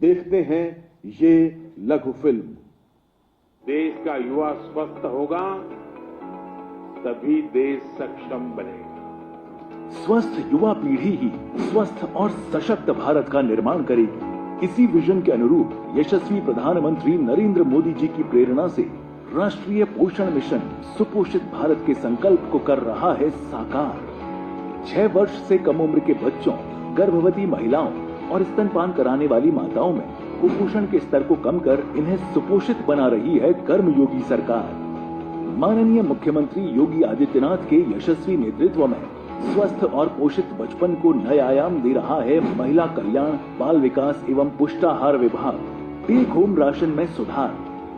देखते हैं ये लघु फिल्म। देश का युवा स्वस्थ होगा तभी देश सक्षम बनेगा। स्वस्थ युवा पीढ़ी ही स्वस्थ और सशक्त भारत का निर्माण करेगी। इसी विजन के अनुरूप यशस्वी प्रधानमंत्री नरेंद्र मोदी जी की प्रेरणा से राष्ट्रीय पोषण मिशन सुपोषित भारत के संकल्प को कर रहा है साकार। 6 वर्ष से कम उम्र के बच्चों, गर्भवती महिलाओं और स्तनपान कराने वाली माताओं में कुपोषण के स्तर को कम कर इन्हें सुपोषित बना रही है कर्मयोगी सरकार। माननीय मुख्यमंत्री योगी आदित्यनाथ के यशस्वी नेतृत्व में स्वस्थ और पोषित बचपन को नए आयाम दे रहा है महिला कल्याण, बाल विकास एवं पुष्टाहार विभाग। टेक होम राशन में सुधार,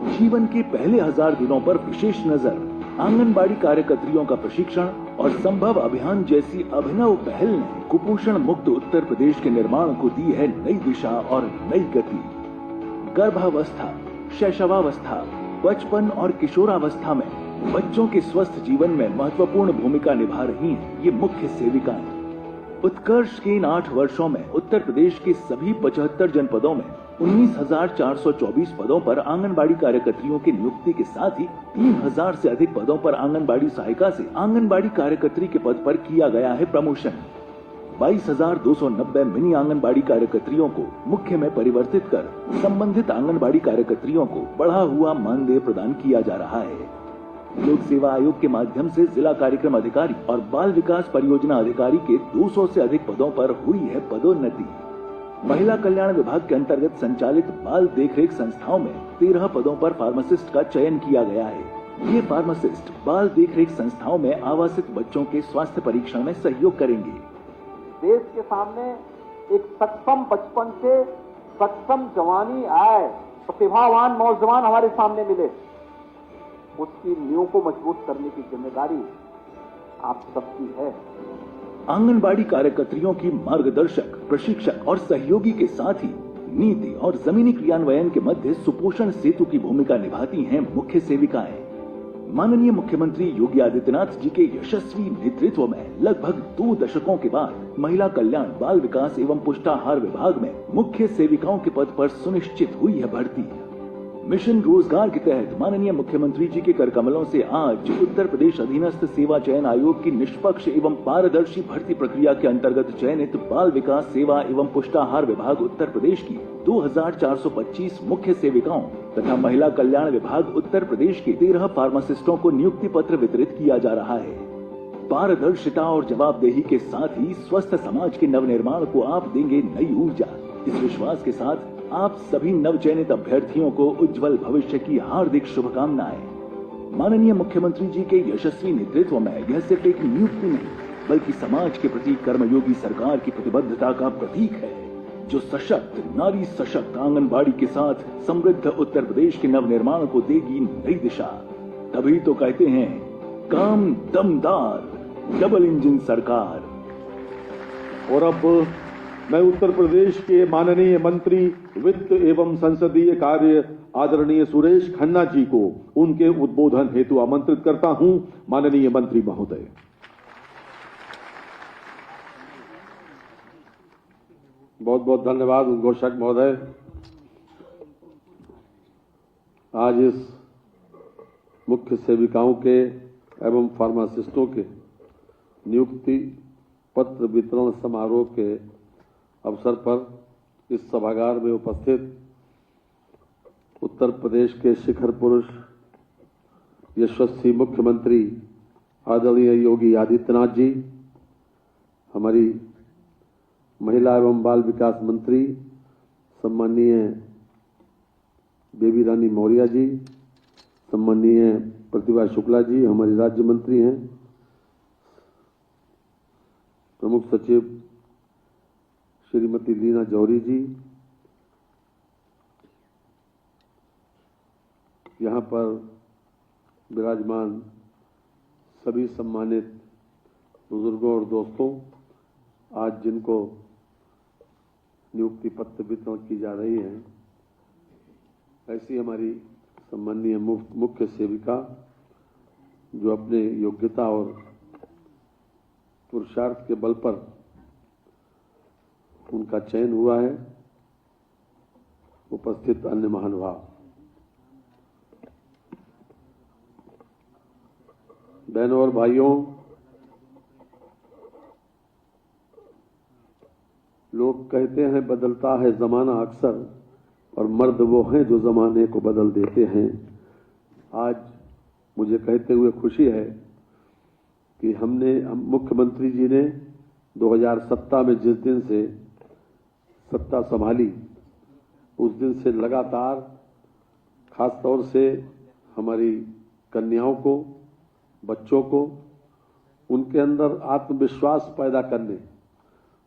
जीवन के पहले 1000 दिनों पर विशेष नजर, आंगनबाड़ी कार्यकर्तियों का प्रशिक्षण और संभव अभियान जैसी अभिनव पहल ने कुपोषण मुक्त उत्तर प्रदेश के निर्माण को दी है नई दिशा और नई गति। गर्भावस्था, शैशवावस्था, बचपन और किशोरावस्था में बच्चों के स्वस्थ जीवन में महत्वपूर्ण भूमिका निभा रही हैं ये मुख्य सेविकाएं। उत्कर्ष के इन 8 वर्षों में उत्तर प्रदेश के सभी 75 जनपदों में 19,424 पदों पर आंगनबाड़ी कार्यकर्तियों की नियुक्ति के साथ ही 3,000 से अधिक पदों पर आंगनबाड़ी सहायिका से आंगनबाड़ी कार्यकर्ती के पद पर किया गया है प्रमोशन। 22,290 मिनी आंगनबाड़ी कार्यकर्तियों को मुख्य में परिवर्तित कर संबंधित आंगनबाड़ी कार्यकर्तियों को बढ़ा हुआ मानदेय प्रदान किया जा रहा है। लोक सेवा आयोग के माध्यम से जिला कार्यक्रम अधिकारी और बाल विकास परियोजना अधिकारी के 200 से अधिक पदों पर हुई है पदोन्नति। महिला कल्याण विभाग के अंतर्गत संचालित बाल देखरेख संस्थाओं में 13 पदों पर फार्मासिस्ट का चयन किया गया है। ये फार्मासिस्ट बाल देखरेख संस्थाओं में आवासित बच्चों के स्वास्थ्य परीक्षण में सहयोग करेंगे। देश के सामने एक सक्षम बचपन से सक्षम जवानी आए, प्रतिभावान नौजवान हमारे सामने मिले, उसकी नींव को मजबूत करने की जिम्मेदारी आप सबकी है। आंगनबाड़ी कार्यकर्तियों की मार्गदर्शक, प्रशिक्षक और सहयोगी के साथ ही नीति और जमीनी क्रियान्वयन के मध्य सुपोषण सेतु की भूमिका निभाती हैं मुख्य सेविकाएं। माननीय मुख्यमंत्री योगी आदित्यनाथ जी के यशस्वी नेतृत्व में लगभग 2 दशकों के बाद महिला कल्याण, बाल विकास एवं पुष्टाहार विभाग में मुख्य सेविकाओं के पद पर सुनिश्चित हुई है भर्ती। मिशन रोजगार के तहत माननीय मुख्यमंत्री जी के करकमलों से आज उत्तर प्रदेश अधीनस्थ सेवा चयन आयोग की निष्पक्ष एवं पारदर्शी भर्ती प्रक्रिया के अंतर्गत चयनित बाल विकास सेवा एवं पुष्टाहार विभाग उत्तर प्रदेश की 2,425 मुख्य सेविकाओं तथा महिला कल्याण विभाग उत्तर प्रदेश के 13 फार्मासिस्टों को नियुक्ति पत्र वितरित किया जा रहा है। पारदर्शिता और जवाबदेही के साथ ही स्वस्थ समाज के नवनिर्माण को आप देंगे नई ऊर्जा। इस विश्वास के साथ आप सभी नवचयनित अभ्यर्थियों को उज्जवल भविष्य की हार्दिक शुभकामनाएं। माननीय मुख्यमंत्री जी के यशस्वी नेतृत्व में यह सिर्फ एक नियुक्ति नहीं बल्कि समाज के प्रति कर्मयोगी सरकार की प्रतिबद्धता का प्रतीक है, जो सशक्त, नारी सशक्त आंगनबाड़ी के साथ समृद्ध उत्तर प्रदेश के नवनिर्माण को देगी नई दिशा। तभी तो कहते हैं, काम दमदार, डबल इंजन सरकार। और अब मैं उत्तर प्रदेश के माननीय मंत्री वित्त एवं संसदीय कार्य आदरणीय सुरेश खन्ना जी को उनके उद्बोधन हेतु आमंत्रित करता हूं। माननीय मंत्री महोदय। बहुत बहुत धन्यवाद उद्घोषक महोदय। आज इस मुख्य सेविकाओं के एवं फार्मासिस्टों के नियुक्ति पत्र वितरण समारोह के अवसर पर इस सभागार में उपस्थित उत्तर प्रदेश के शिखर पुरुष यशस्वी मुख्यमंत्री आदरणीय योगी आदित्यनाथ जी, हमारी महिला एवं बाल विकास मंत्री सम्माननीय बेबी रानी मौर्य जी, सम्माननीय प्रतिभा शुक्ला जी हमारी राज्य मंत्री हैं, प्रमुख सचिव श्रीमती लीना जौहरी जी, यहाँ पर विराजमान सभी सम्मानित बुजुर्गों और दोस्तों, आज जिनको नियुक्ति पत्र वितरण की जा रही है, ऐसी हमारी सम्माननीय मुख्य सेविका जो अपने योग्यता और पुरुषार्थ के बल पर उनका चयन हुआ है, उपस्थित अन्य महानुभाव, बहनों और भाइयों, लोग कहते हैं बदलता है जमाना अक्सर, और मर्द वो हैं जो जमाने को बदल देते हैं। आज मुझे कहते हुए खुशी है कि मुख्यमंत्री जी ने 2017 में जिस दिन से सत्ता संभाली, उस दिन से लगातार खास तौर से हमारी कन्याओं को, बच्चों को, उनके अंदर आत्मविश्वास पैदा करने,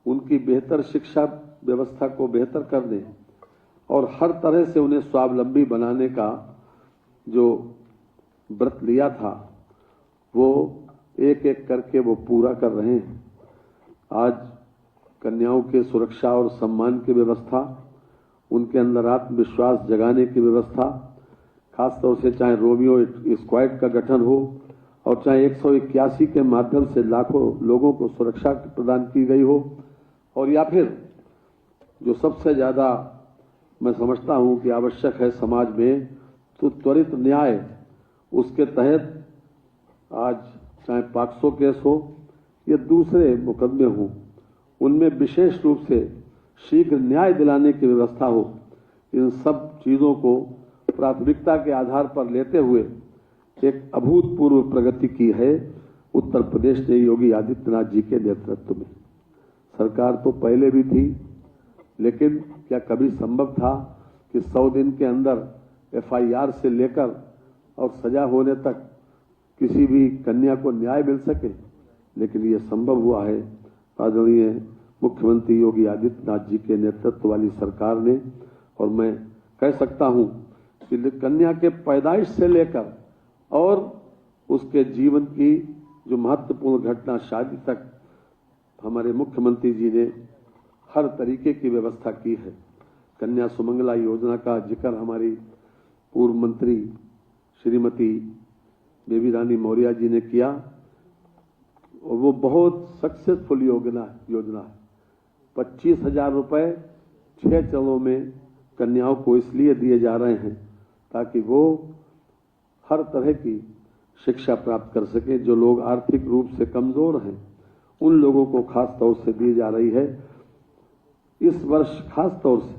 उनकी बेहतर शिक्षा व्यवस्था को बेहतर करने और हर तरह से उन्हें स्वावलंबी बनाने का जो व्रत लिया था, वो एक एक करके वो पूरा कर रहे हैं। आज कन्याओं के सुरक्षा और सम्मान की व्यवस्था, उनके अंदर आत्मविश्वास जगाने की व्यवस्था, खासतौर से चाहे रोमियो स्क्वाड का गठन हो और चाहे 181 के माध्यम से लाखों लोगों को सुरक्षा प्रदान की गई हो, और या फिर जो सबसे ज्यादा मैं समझता हूं कि आवश्यक है समाज में, तो त्वरित न्याय, उसके तहत आज चाहे पॉक्सो केस हो या दूसरे मुकदमे हों, उनमें विशेष रूप से शीघ्र न्याय दिलाने की व्यवस्था हो। इन सब चीजों को प्राथमिकता के आधार पर लेते हुए एक अभूतपूर्व प्रगति की है उत्तर प्रदेश ने योगी आदित्यनाथ जी के नेतृत्व में। सरकार तो पहले भी थी, लेकिन क्या कभी संभव था कि 100 दिन के अंदर FIR से लेकर और सजा होने तक किसी भी कन्या को न्याय मिल सके? लेकिन ये संभव हुआ है आदरणीय मुख्यमंत्री योगी आदित्यनाथ जी के नेतृत्व वाली सरकार ने। और मैं कह सकता हूं कि कन्या के पैदाइश से लेकर और उसके जीवन की जो महत्वपूर्ण घटना शादी तक हमारे मुख्यमंत्री जी ने हर तरीके की व्यवस्था की है। कन्या सुमंगला योजना का जिक्र हमारी पूर्व मंत्री श्रीमती बेबी रानी मौर्य जी ने किया, और वो बहुत सक्सेसफुल योजना है। 25,000 रुपए 6 चरणों में कन्याओं को इसलिए दिए जा रहे हैं ताकि वो हर तरह की शिक्षा प्राप्त कर सके। जो लोग आर्थिक रूप से कमजोर हैं, उन लोगों को खास तौर से दी जा रही है। इस वर्ष खास तौर से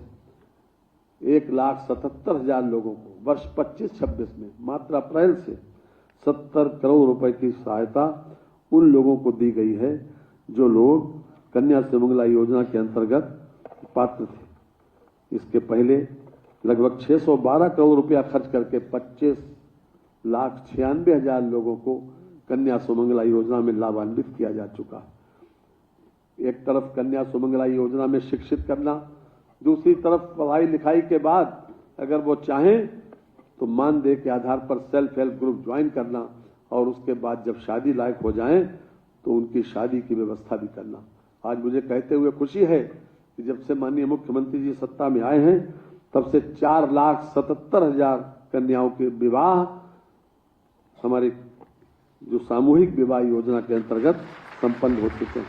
1,77,000 लोगों को वर्ष 25-26 में मात्र अप्रैल से 70 करोड़ रुपए की सहायता उन लोगों को दी गई है जो लोग कन्या सुमंगला योजना के अंतर्गत पात्र थे। इसके पहले लगभग 612 करोड़ रुपया खर्च करके 25,96,000 लोगों को कन्या सुमंगला योजना में लाभान्वित किया जा चुका है। एक तरफ कन्या सुमंगला योजना में शिक्षित करना, दूसरी तरफ पढ़ाई लिखाई के बाद अगर वो चाहें तो मानदेय के आधार पर सेल्फ हेल्प ग्रुप ज्वाइन करना, और उसके बाद जब शादी लायक हो जाएं तो उनकी शादी की व्यवस्था भी करना। आज मुझे कहते हुए खुशी है कि जब से माननीय मुख्यमंत्री जी सत्ता में आए हैं, तब से 4,77,000 कन्याओं के विवाह हमारे जो सामूहिक विवाह योजना के अंतर्गत संपन्न हो चुके हैं।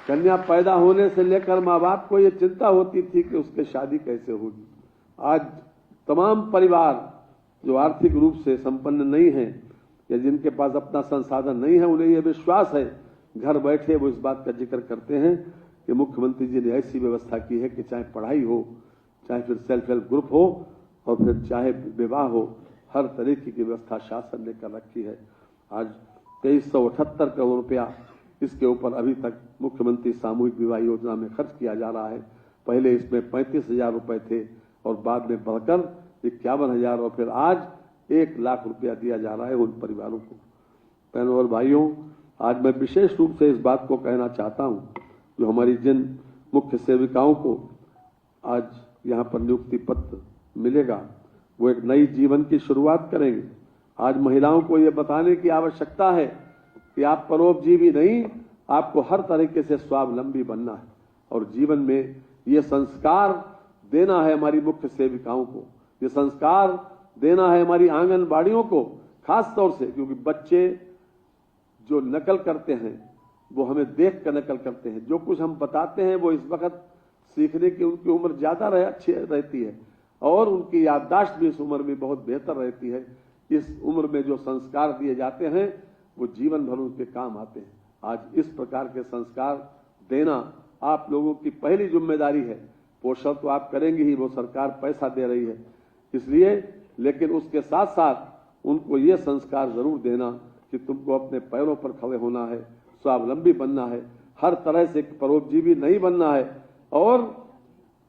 कन्या पैदा होने से लेकर माँ बाप को ये चिंता होती थी कि उसके शादी कैसे होगी। आज तमाम परिवार जो आर्थिक रूप से संपन्न नहीं है या जिनके पास अपना संसाधन नहीं है, उन्हें यह विश्वास है, घर बैठे वो इस बात का जिक्र करते हैं कि मुख्यमंत्री जी ने ऐसी व्यवस्था की है कि चाहे पढ़ाई हो, चाहे फिर सेल्फ हेल्प ग्रुप हो, और फिर चाहे विवाह हो, हर तरीके की व्यवस्था शासन ने कर रखी है। आज 2378 करोड़ रुपया इसके ऊपर अभी तक मुख्यमंत्री सामूहिक विवाह योजना में खर्च किया जा रहा है। पहले इसमें 35,000 रुपए थे और बाद में बढ़कर 51,000 और फिर आज 1 लाख रुपया दिया जा रहा है उन परिवारों को। बहनों और भाइयों, आज मैं विशेष रूप से इस बात को कहना चाहता हूं, जो हमारी जिन मुख्य सेविकाओं को आज यहाँ पर नियुक्ति पत्र मिलेगा, वो एक नई जीवन की शुरुआत करेंगे। आज महिलाओं को ये बताने की आवश्यकता है कि आप परोपजीवी नहीं, आपको हर तरीके से स्वावलंबी बनना है, और जीवन में ये संस्कार देना है हमारी मुख्य सेविकाओं को, ये संस्कार देना है हमारी आंगनबाड़ियों को, खास तौर से क्योंकि बच्चे जो नकल करते हैं वो हमें देख कर नकल करते हैं। जो कुछ हम बताते हैं वो इस वक्त सीखने की उनकी उम्र ज्यादा अच्छी रहती है और उनकी याददाश्त भी इस उम्र में बहुत बेहतर रहती है। इस उम्र में जो संस्कार दिए जाते हैं वो जीवन भर उनके काम आते हैं। आज इस प्रकार के संस्कार देना आप लोगों की पहली जिम्मेदारी है। पोषण तो आप करेंगे ही, वो सरकार पैसा दे रही है इसलिए, लेकिन उसके साथ साथ उनको ये संस्कार जरूर देना कि तुमको अपने पैरों पर खड़े होना है, स्वावलंबी बनना है, हर तरह से परोपजीवी नहीं बनना है और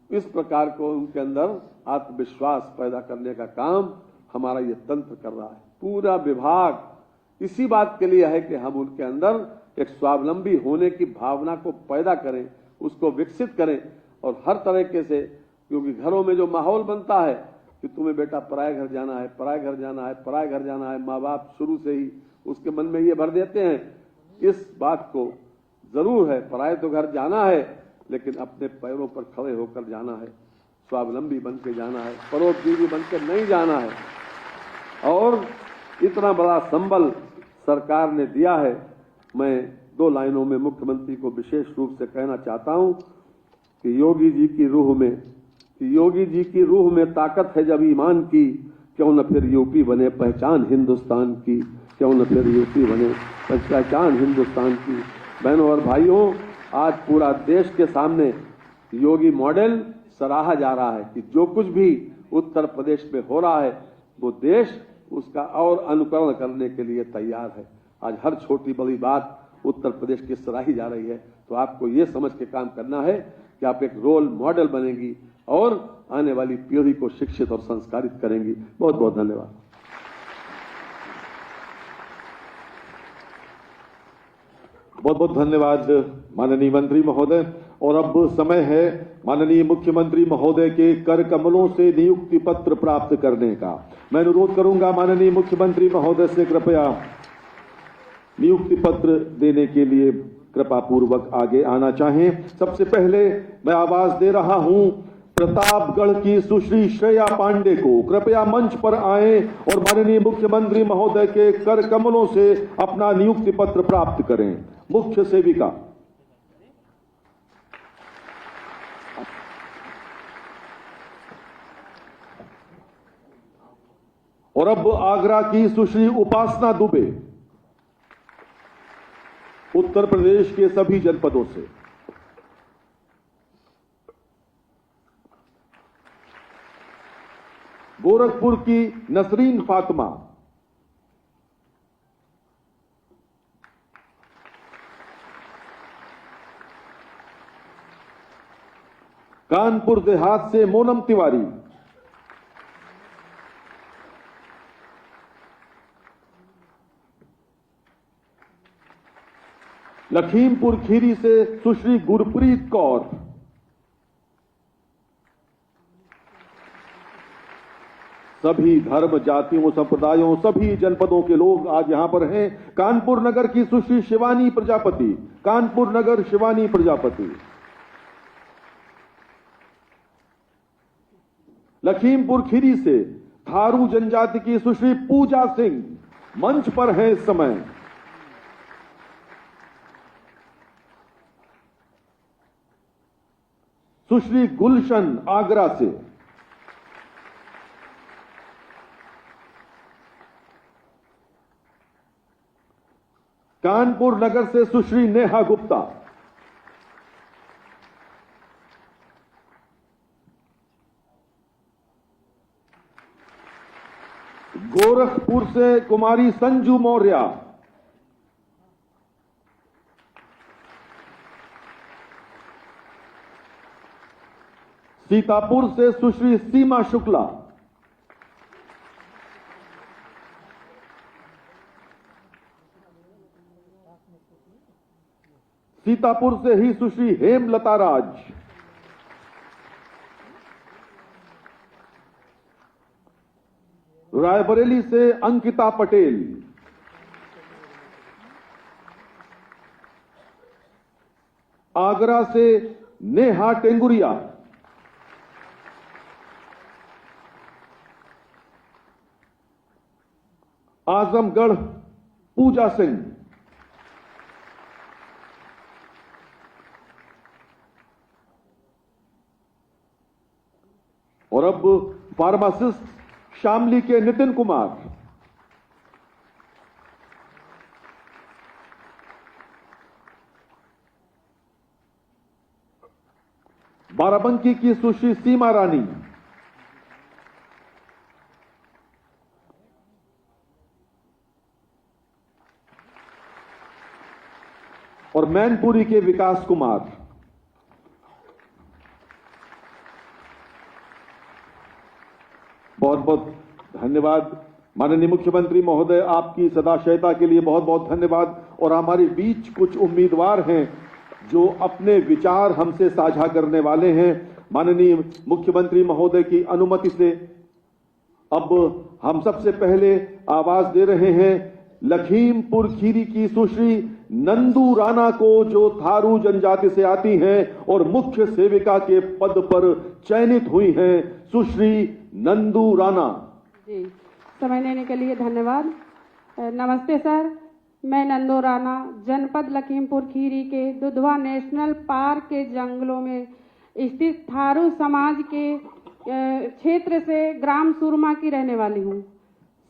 इस प्रकार को उनके अंदर आत्मविश्वास पैदा करने का काम हमारा ये तंत्र कर रहा है। पूरा विभाग इसी बात के लिए है कि हम उनके अंदर एक स्वावलंबी होने की भावना को पैदा करें, उसको विकसित करें और हर तरीके से, क्योंकि घरों में जो माहौल बनता है कि तुम्हें बेटा पराए घर जाना है, पराए घर जाना है, पराए घर जाना है, माँ बाप शुरू से ही उसके मन में ये भर देते हैं। इस बात को जरूर है, पराए तो घर जाना है लेकिन अपने पैरों पर खड़े होकर जाना है, स्वावलंबी बन के जाना है, परोपजीवी बन के नहीं जाना है। और इतना बड़ा संबल सरकार ने दिया है। मैं 2 लाइनों में मुख्यमंत्री को विशेष रूप से कहना चाहता हूं कि योगी जी की रूह में ताकत है जब ईमान की, क्यों न फिर यूपी बने पहचान हिंदुस्तान की, क्यों न फिर यूपी बने पहचान हिंदुस्तान की। बहनों और भाइयों, आज पूरा देश के सामने योगी मॉडल सराहा जा रहा है कि जो कुछ भी उत्तर प्रदेश में हो रहा है वो देश उसका और अनुकरण करने के लिए तैयार है। आज हर छोटी बड़ी बात उत्तर प्रदेश की सराही जा रही है, तो आपको ये समझ के काम करना है कि आप एक रोल मॉडल बनेंगी और आने वाली पीढ़ी को शिक्षित और संस्कारित करेंगी। बहुत बहुत धन्यवाद। बहुत बहुत धन्यवाद माननीय मंत्री महोदय। और अब समय है माननीय मुख्यमंत्री महोदय के कर कमलों से नियुक्ति पत्र प्राप्त करने का। मैं अनुरोध करूंगा माननीय मुख्यमंत्री महोदय से कृपया नियुक्ति पत्र देने के लिए कृपा पूर्वक आगे आना चाहें। सबसे पहले मैं आवाज दे रहा हूं प्रतापगढ़ की सुश्री श्रेया पांडे को, कृपया मंच पर आए और माननीय मुख्यमंत्री महोदय के कर कमलों से अपना नियुक्ति पत्र प्राप्त करें। मुख्य सेविका। और अब आगरा की सुश्री उपासना दुबे, उत्तर प्रदेश के सभी जनपदों से। गोरखपुर की नसरीन फातिमा, कानपुर देहात से मोनम तिवारी, लखीमपुर खीरी से सुश्री गुरप्रीत कौर, सभी धर्म जातियों संप्रदायों सभी जनपदों के लोग आज यहां पर हैं। कानपुर नगर की सुश्री शिवानी प्रजापति, कानपुर नगर शिवानी प्रजापति, लखीमपुर खीरी से थारू जनजाति की सुश्री पूजा सिंह मंच पर हैं इस समय। सुश्री गुलशन आगरा से, कानपुर नगर से सुश्री नेहा गुप्ता, गोरखपुर से कुमारी संजू मौर्य, सीतापुर से सुश्री सीमा शुक्ला, सीतापुर से ही सुश्री हेमलता राज, रायबरेली से अंकिता पटेल, आगरा से नेहा टेंगुरिया, आजमगढ़ पूजा सिंह, और अब फार्मासिस्ट शामली के नितिन कुमार, बाराबंकी की सुश्री सीमा रानी, और मैनपुरी के विकास कुमार। बहुत बहुत धन्यवाद माननीय मुख्यमंत्री महोदय, आपकी सदाशयता के लिए बहुत बहुत धन्यवाद। और हमारे बीच कुछ उम्मीदवार हैं जो अपने विचार हमसे साझा करने वाले हैं। माननीय मुख्यमंत्री महोदय की अनुमति से अब हम सबसे पहले आवाज दे रहे हैं लखीमपुर खीरी की सुश्री नंदू राणा को, जो थारू जनजाति से आती हैं और मुख्य सेविका के पद पर चयनित हुई हैं। सुश्री नंदू राणा जी, समय लेने के लिए धन्यवाद। नमस्ते सर, मैं नंदू राणा जनपद लखीमपुर खीरी के दुधवा नेशनल पार्क के जंगलों में स्थित थारू समाज के क्षेत्र से ग्राम सुरमा की रहने वाली हूँ।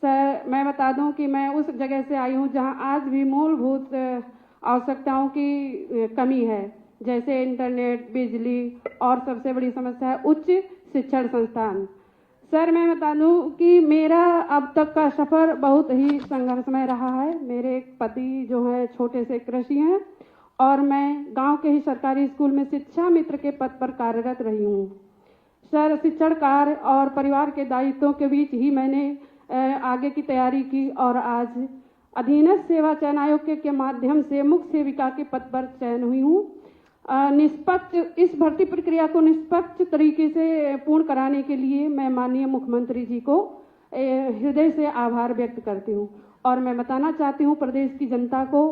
सर, मैं बता दूं कि मैं उस जगह से आई हूँ जहाँ आज भी मूलभूत आवश्यकताओं की कमी है, जैसे इंटरनेट, बिजली और सबसे बड़ी समस्या है उच्च शिक्षण संस्थान। सर, मैं बता दूं कि मेरा अब तक का सफर बहुत ही संघर्षमय रहा है। मेरे एक पति जो है छोटे से कृषि हैं और मैं गांव के ही सरकारी स्कूल में शिक्षा मित्र के पद पर कार्यरत रही हूं। सर, शिक्षण कार्य और परिवार के दायित्वों के बीच ही मैंने आगे की तैयारी की और आज अधीनस्थ सेवा चयन आयोग के माध्यम से मुख्य सेविका के पद पर चयन हुई हूँ। निष्पक्ष इस भर्ती प्रक्रिया को निष्पक्ष तरीके से पूर्ण कराने के लिए मैं माननीय मुख्यमंत्री जी को हृदय से आभार व्यक्त करती हूँ। और मैं बताना चाहती हूँ प्रदेश की जनता को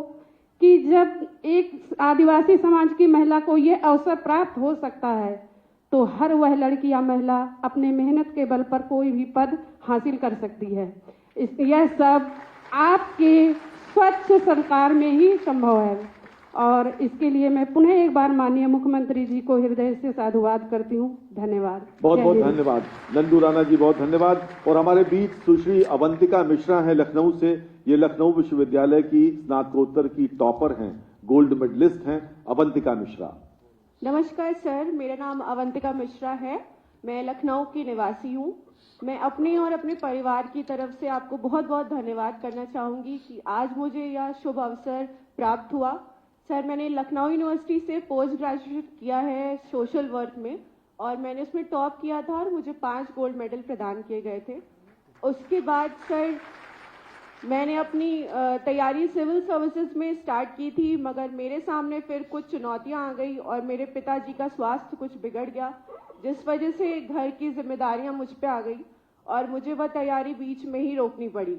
कि जब एक आदिवासी समाज की महिला को ये अवसर प्राप्त हो सकता है तो हर वह लड़की या महिला अपने मेहनत के बल पर कोई भी पद हासिल कर सकती है। यह सब आपके स्वच्छ सरकार में ही संभव है और इसके लिए मैं पुनः एक बार माननीय मुख्यमंत्री जी को हृदय से साधुवाद करती हूँ। धन्यवाद। बहुत बहुत धन्यवाद नंदू राणा जी, बहुत धन्यवाद। और हमारे बीच सुश्री अवंतिका मिश्रा हैं लखनऊ से। ये लखनऊ विश्वविद्यालय की स्नातकोत्तर की टॉपर हैं, गोल्ड मेडलिस्ट हैं। अवंतिका मिश्रा। नमस्कार सर, मेरा नाम अवंतिका मिश्रा है। मैं लखनऊ की निवासी हूँ। मैं अपने और अपने परिवार की तरफ से आपको बहुत बहुत धन्यवाद करना चाहूँगी कि आज मुझे यह शुभ अवसर प्राप्त हुआ। सर, मैंने लखनऊ यूनिवर्सिटी से पोस्ट ग्रेजुएट किया है सोशल वर्क में और मैंने उसमें टॉप किया था और मुझे 5 गोल्ड मेडल प्रदान किए गए थे। उसके बाद सर मैंने अपनी तैयारी सिविल सर्विसेज में स्टार्ट की थी, मगर मेरे सामने फिर कुछ चुनौतियां आ गई और मेरे पिताजी का स्वास्थ्य कुछ बिगड़ गया, जिस वजह से घर की जिम्मेदारियां मुझ पे आ गई और मुझे वह तैयारी बीच में ही रोकनी पड़ी।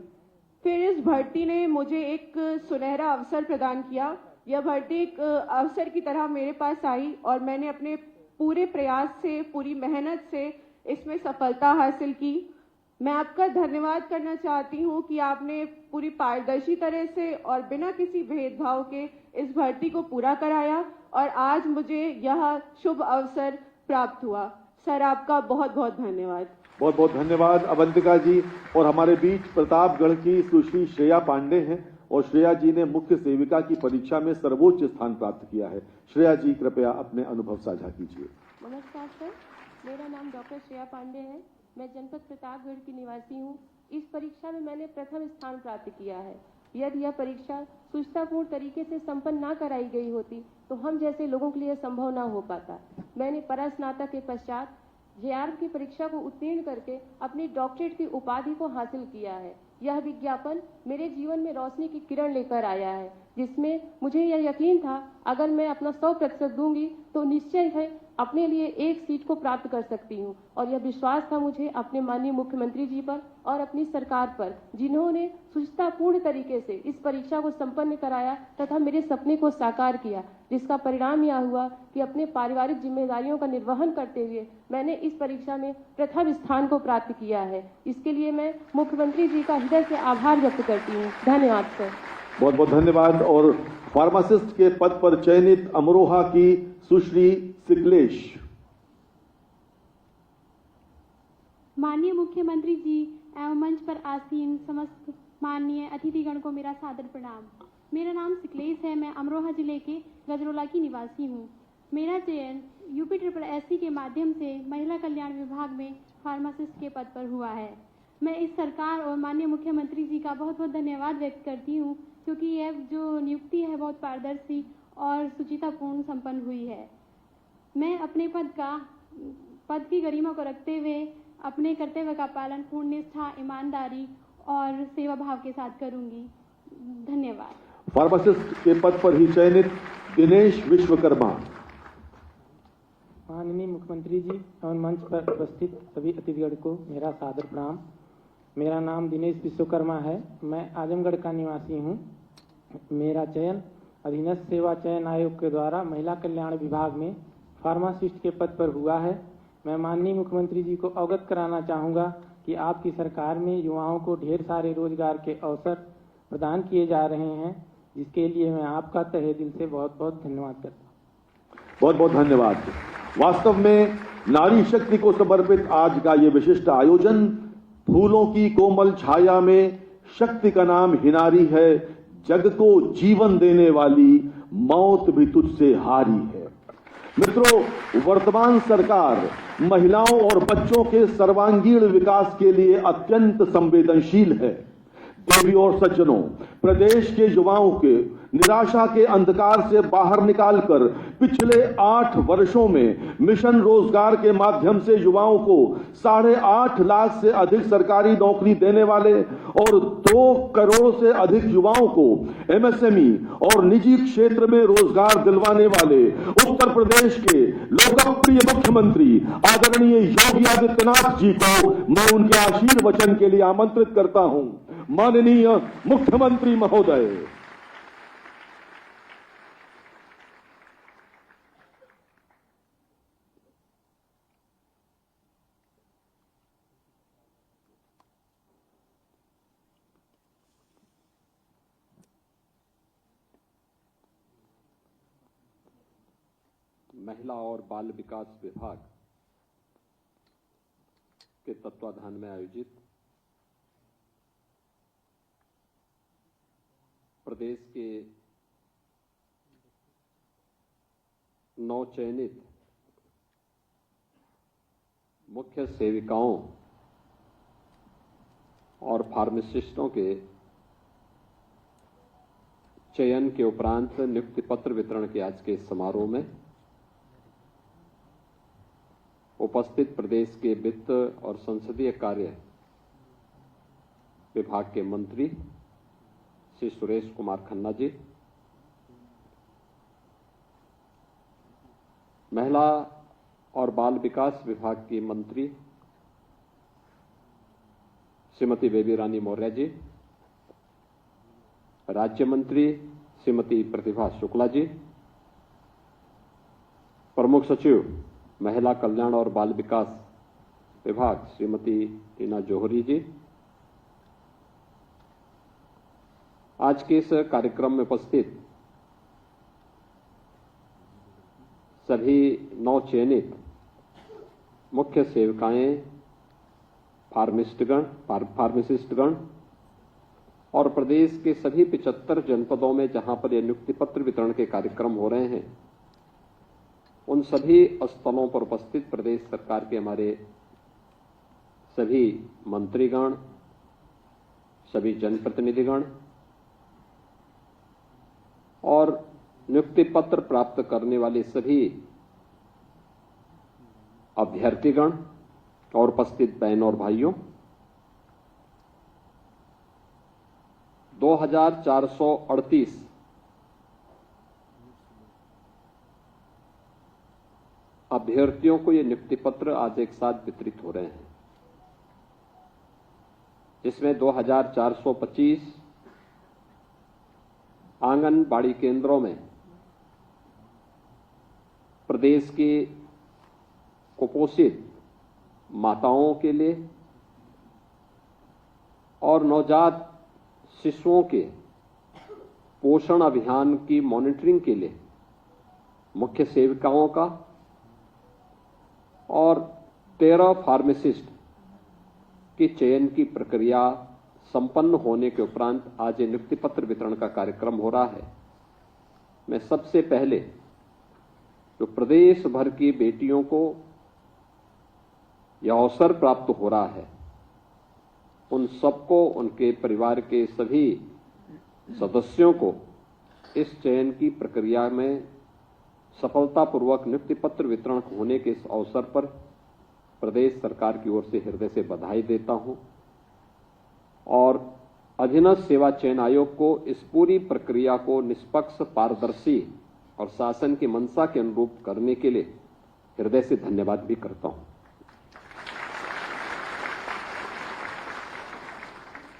फिर इस भर्ती ने मुझे एक सुनहरा अवसर प्रदान किया। यह भर्ती एक अवसर की तरह मेरे पास आई और मैंने अपने पूरे प्रयास से, पूरी मेहनत से इसमें सफलता हासिल की। मैं आपका धन्यवाद करना चाहती हूं कि आपने पूरी पारदर्शी तरह से और बिना किसी भेदभाव के इस भर्ती को पूरा कराया और आज मुझे यह शुभ अवसर प्राप्त हुआ। सर, आपका बहुत बहुत धन्यवाद। बहुत बहुत धन्यवाद अवंतिका जी। और हमारे बीच प्रतापगढ़ की सुश्री श्रेया पांडे हैं और श्रेया जी ने मुख्य सेविका की परीक्षा में सर्वोच्च स्थान प्राप्त किया है। श्रेया जी, कृपया अपने अनुभव साझा कीजिए। नमस्कार सर, मेरा नाम डॉक्टर श्रेया पांडे है। मैं जनपद प्रतापगढ़ की निवासी हूँ। इस परीक्षा में मैंने प्रथम स्थान प्राप्त किया है। यदि यह परीक्षा सुचितापूर्ण तरीके से संपन्न ना कराई गई होती तो हम जैसे लोगों के लिए संभव ना हो पाता। मैंने परास्नातक के पश्चात JRF की परीक्षा को उत्तीर्ण करके अपनी डॉक्टरेट की उपाधि को हासिल किया है। यह विज्ञापन मेरे जीवन में रोशनी की किरण लेकर आया है, जिसमें मुझे यह यकीन था अगर मैं अपना 100% दूंगी तो निश्चय है अपने लिए एक सीट को प्राप्त कर सकती हूं। और यह विश्वास था मुझे अपने माननीय मुख्यमंत्री जी पर और अपनी सरकार पर, जिन्होंने सुचितापूर्ण तरीके से इस परीक्षा को संपन्न कराया तथा मेरे सपने को साकार किया, जिसका परिणाम यह हुआ कि अपने पारिवारिक जिम्मेदारियों का निर्वहन करते हुए मैंने इस परीक्षा में प्रथम स्थान को प्राप्त किया है। इसके लिए मैं मुख्यमंत्री जी का हृदय से आभार व्यक्त करती हूँ। धन्यवाद सर। बहुत बहुत धन्यवाद। और फार्मासिस्ट के पद पर चयनित अमरोहा की सुश्री सिकलेश। माननीय मुख्यमंत्री जी एवं मंच पर आसीन समस्त माननीय अतिथिगण को मेरा सादर प्रणाम। मेरा नाम सिकलेश है। मैं अमरोहा जिले के गजरोला की निवासी हूँ। मेरा चयन UP-SSC के माध्यम से महिला कल्याण विभाग में फार्मासिस्ट के पद पर हुआ है। मैं इस सरकार और माननीय मुख्यमंत्री जी का बहुत बहुत धन्यवाद व्यक्त करती हूँ, क्योंकि यह जो नियुक्ति है बहुत पारदर्शी और शुचितापूर्ण संपन्न हुई है। मैं अपने पद की गरिमा को रखते हुए अपने कर्तव्य का पालन पूर्ण निष्ठा, ईमानदारी और सेवा भाव के साथ करूंगी। धन्यवाद। फार्मासिस्ट के पद पर ही चयनित दिनेश विश्वकर्मा। माननीय मुख्यमंत्री जी और मंच पर उपस्थित सभी अतिथिगण को मेरा सादर प्रणाम। मेरा नाम दिनेश विश्वकर्मा है। मैं आजमगढ़ का निवासी हूँ। मेरा चयन अधीनस्थ सेवा चयन आयोग के द्वारा महिला कल्याण विभाग में फार्मासिस्ट के पद पर हुआ है। मैं माननीय मुख्यमंत्री जी को अवगत कराना चाहूँगा कि आपकी सरकार में युवाओं को ढेर सारे रोजगार के अवसर प्रदान किए जा रहे हैं, जिसके लिए मैं आपका तहे दिल से बहुत बहुत धन्यवाद करता हूँ। बहुत बहुत धन्यवाद। वास्तव में नारी शक्ति को समर्पित आज का ये विशिष्ट आयोजन फूलों की कोमल छाया में शक्ति का नाम हिनारी है, जग को जीवन देने वाली मौत भी तुझसे हारी है। मित्रों, वर्तमान सरकार महिलाओं और बच्चों के सर्वांगीण विकास के लिए अत्यंत संवेदनशील है। देवी और सज्जनों, प्रदेश के युवाओं के निराशा के अंधकार से बाहर निकालकर पिछले 8 वर्षों में मिशन रोजगार के माध्यम से युवाओं को 8.5 लाख से अधिक सरकारी नौकरी देने वाले और 2 करोड़ से अधिक युवाओं को MSME और निजी क्षेत्र में रोजगार दिलवाने वाले उत्तर प्रदेश के लोकप्रिय मुख्यमंत्री आदरणीय योगी आदित्यनाथ जी को मैं उनके आशीर्वचन के लिए आमंत्रित करता हूं। माननीय मुख्यमंत्री महोदय। महिला और बाल विकास विभाग के तत्वाधान में आयोजित प्रदेश के नवचयनित मुख्य सेविकाओं और फार्मासिस्टों के चयन के उपरांत नियुक्ति पत्र वितरण के आज के समारोह में उपस्थित प्रदेश के वित्त और संसदीय कार्य विभाग के मंत्री श्री सुरेश कुमार खन्ना जी, महिला और बाल विकास विभाग की मंत्री श्रीमती बेबी रानी मौर्य जी, राज्य मंत्री श्रीमती प्रतिभा शुक्ला जी, प्रमुख सचिव महिला कल्याण और बाल विकास विभाग श्रीमती टीना जौहरी जी, आज के इस कार्यक्रम में उपस्थित सभी नवचयनित मुख्य सेविकाएं, फार्मासिस्टगण और प्रदेश के सभी 75 जनपदों में जहां पर यह नियुक्ति पत्र वितरण के कार्यक्रम हो रहे हैं, उन सभी स्थलों पर उपस्थित प्रदेश सरकार के हमारे सभी मंत्रीगण, सभी जनप्रतिनिधिगण और नियुक्ति पत्र प्राप्त करने वाले सभी अभ्यर्थीगण और उपस्थित बहनों और भाइयों, 2438 अभ्यर्थियों को ये नियुक्ति पत्र आज एक साथ वितरित हो रहे हैं, जिसमें 2425 आंगनबाड़ी केंद्रों में प्रदेश की कुपोषित माताओं के लिए और नवजात शिशुओं के पोषण अभियान की मॉनिटरिंग के लिए मुख्य सेविकाओं का और 13 फार्मासिस्ट कि चयन की प्रक्रिया संपन्न होने के उपरांत आज ये नियुक्ति पत्र वितरण का कार्यक्रम हो रहा है। मैं सबसे पहले जो प्रदेश भर की बेटियों को यह अवसर प्राप्त हो रहा है, उन सबको, उनके परिवार के सभी सदस्यों को इस चयन की प्रक्रिया में सफलतापूर्वक नियुक्ति पत्र वितरण होने के इस अवसर पर प्रदेश सरकार की ओर से हृदय से बधाई देता हूं और अधीनस्थ सेवा चयन आयोग को इस पूरी प्रक्रिया को निष्पक्ष, पारदर्शी और शासन की मंशा के अनुरूप करने के लिए हृदय से धन्यवाद भी करता हूं।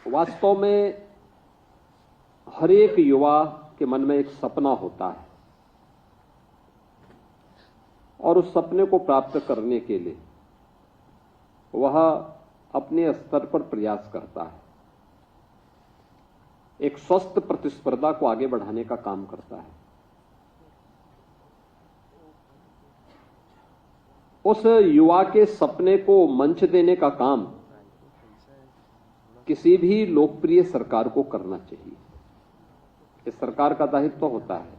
वास्तव में हर एक युवा के मन में एक सपना होता है और उस सपने को प्राप्त करने के लिए वह अपने स्तर पर प्रयास करता है, एक स्वस्थ प्रतिस्पर्धा को आगे बढ़ाने का काम करता है। उस युवा के सपने को मंच देने का काम किसी भी लोकप्रिय सरकार को करना चाहिए। इस सरकार का दायित्व होता है,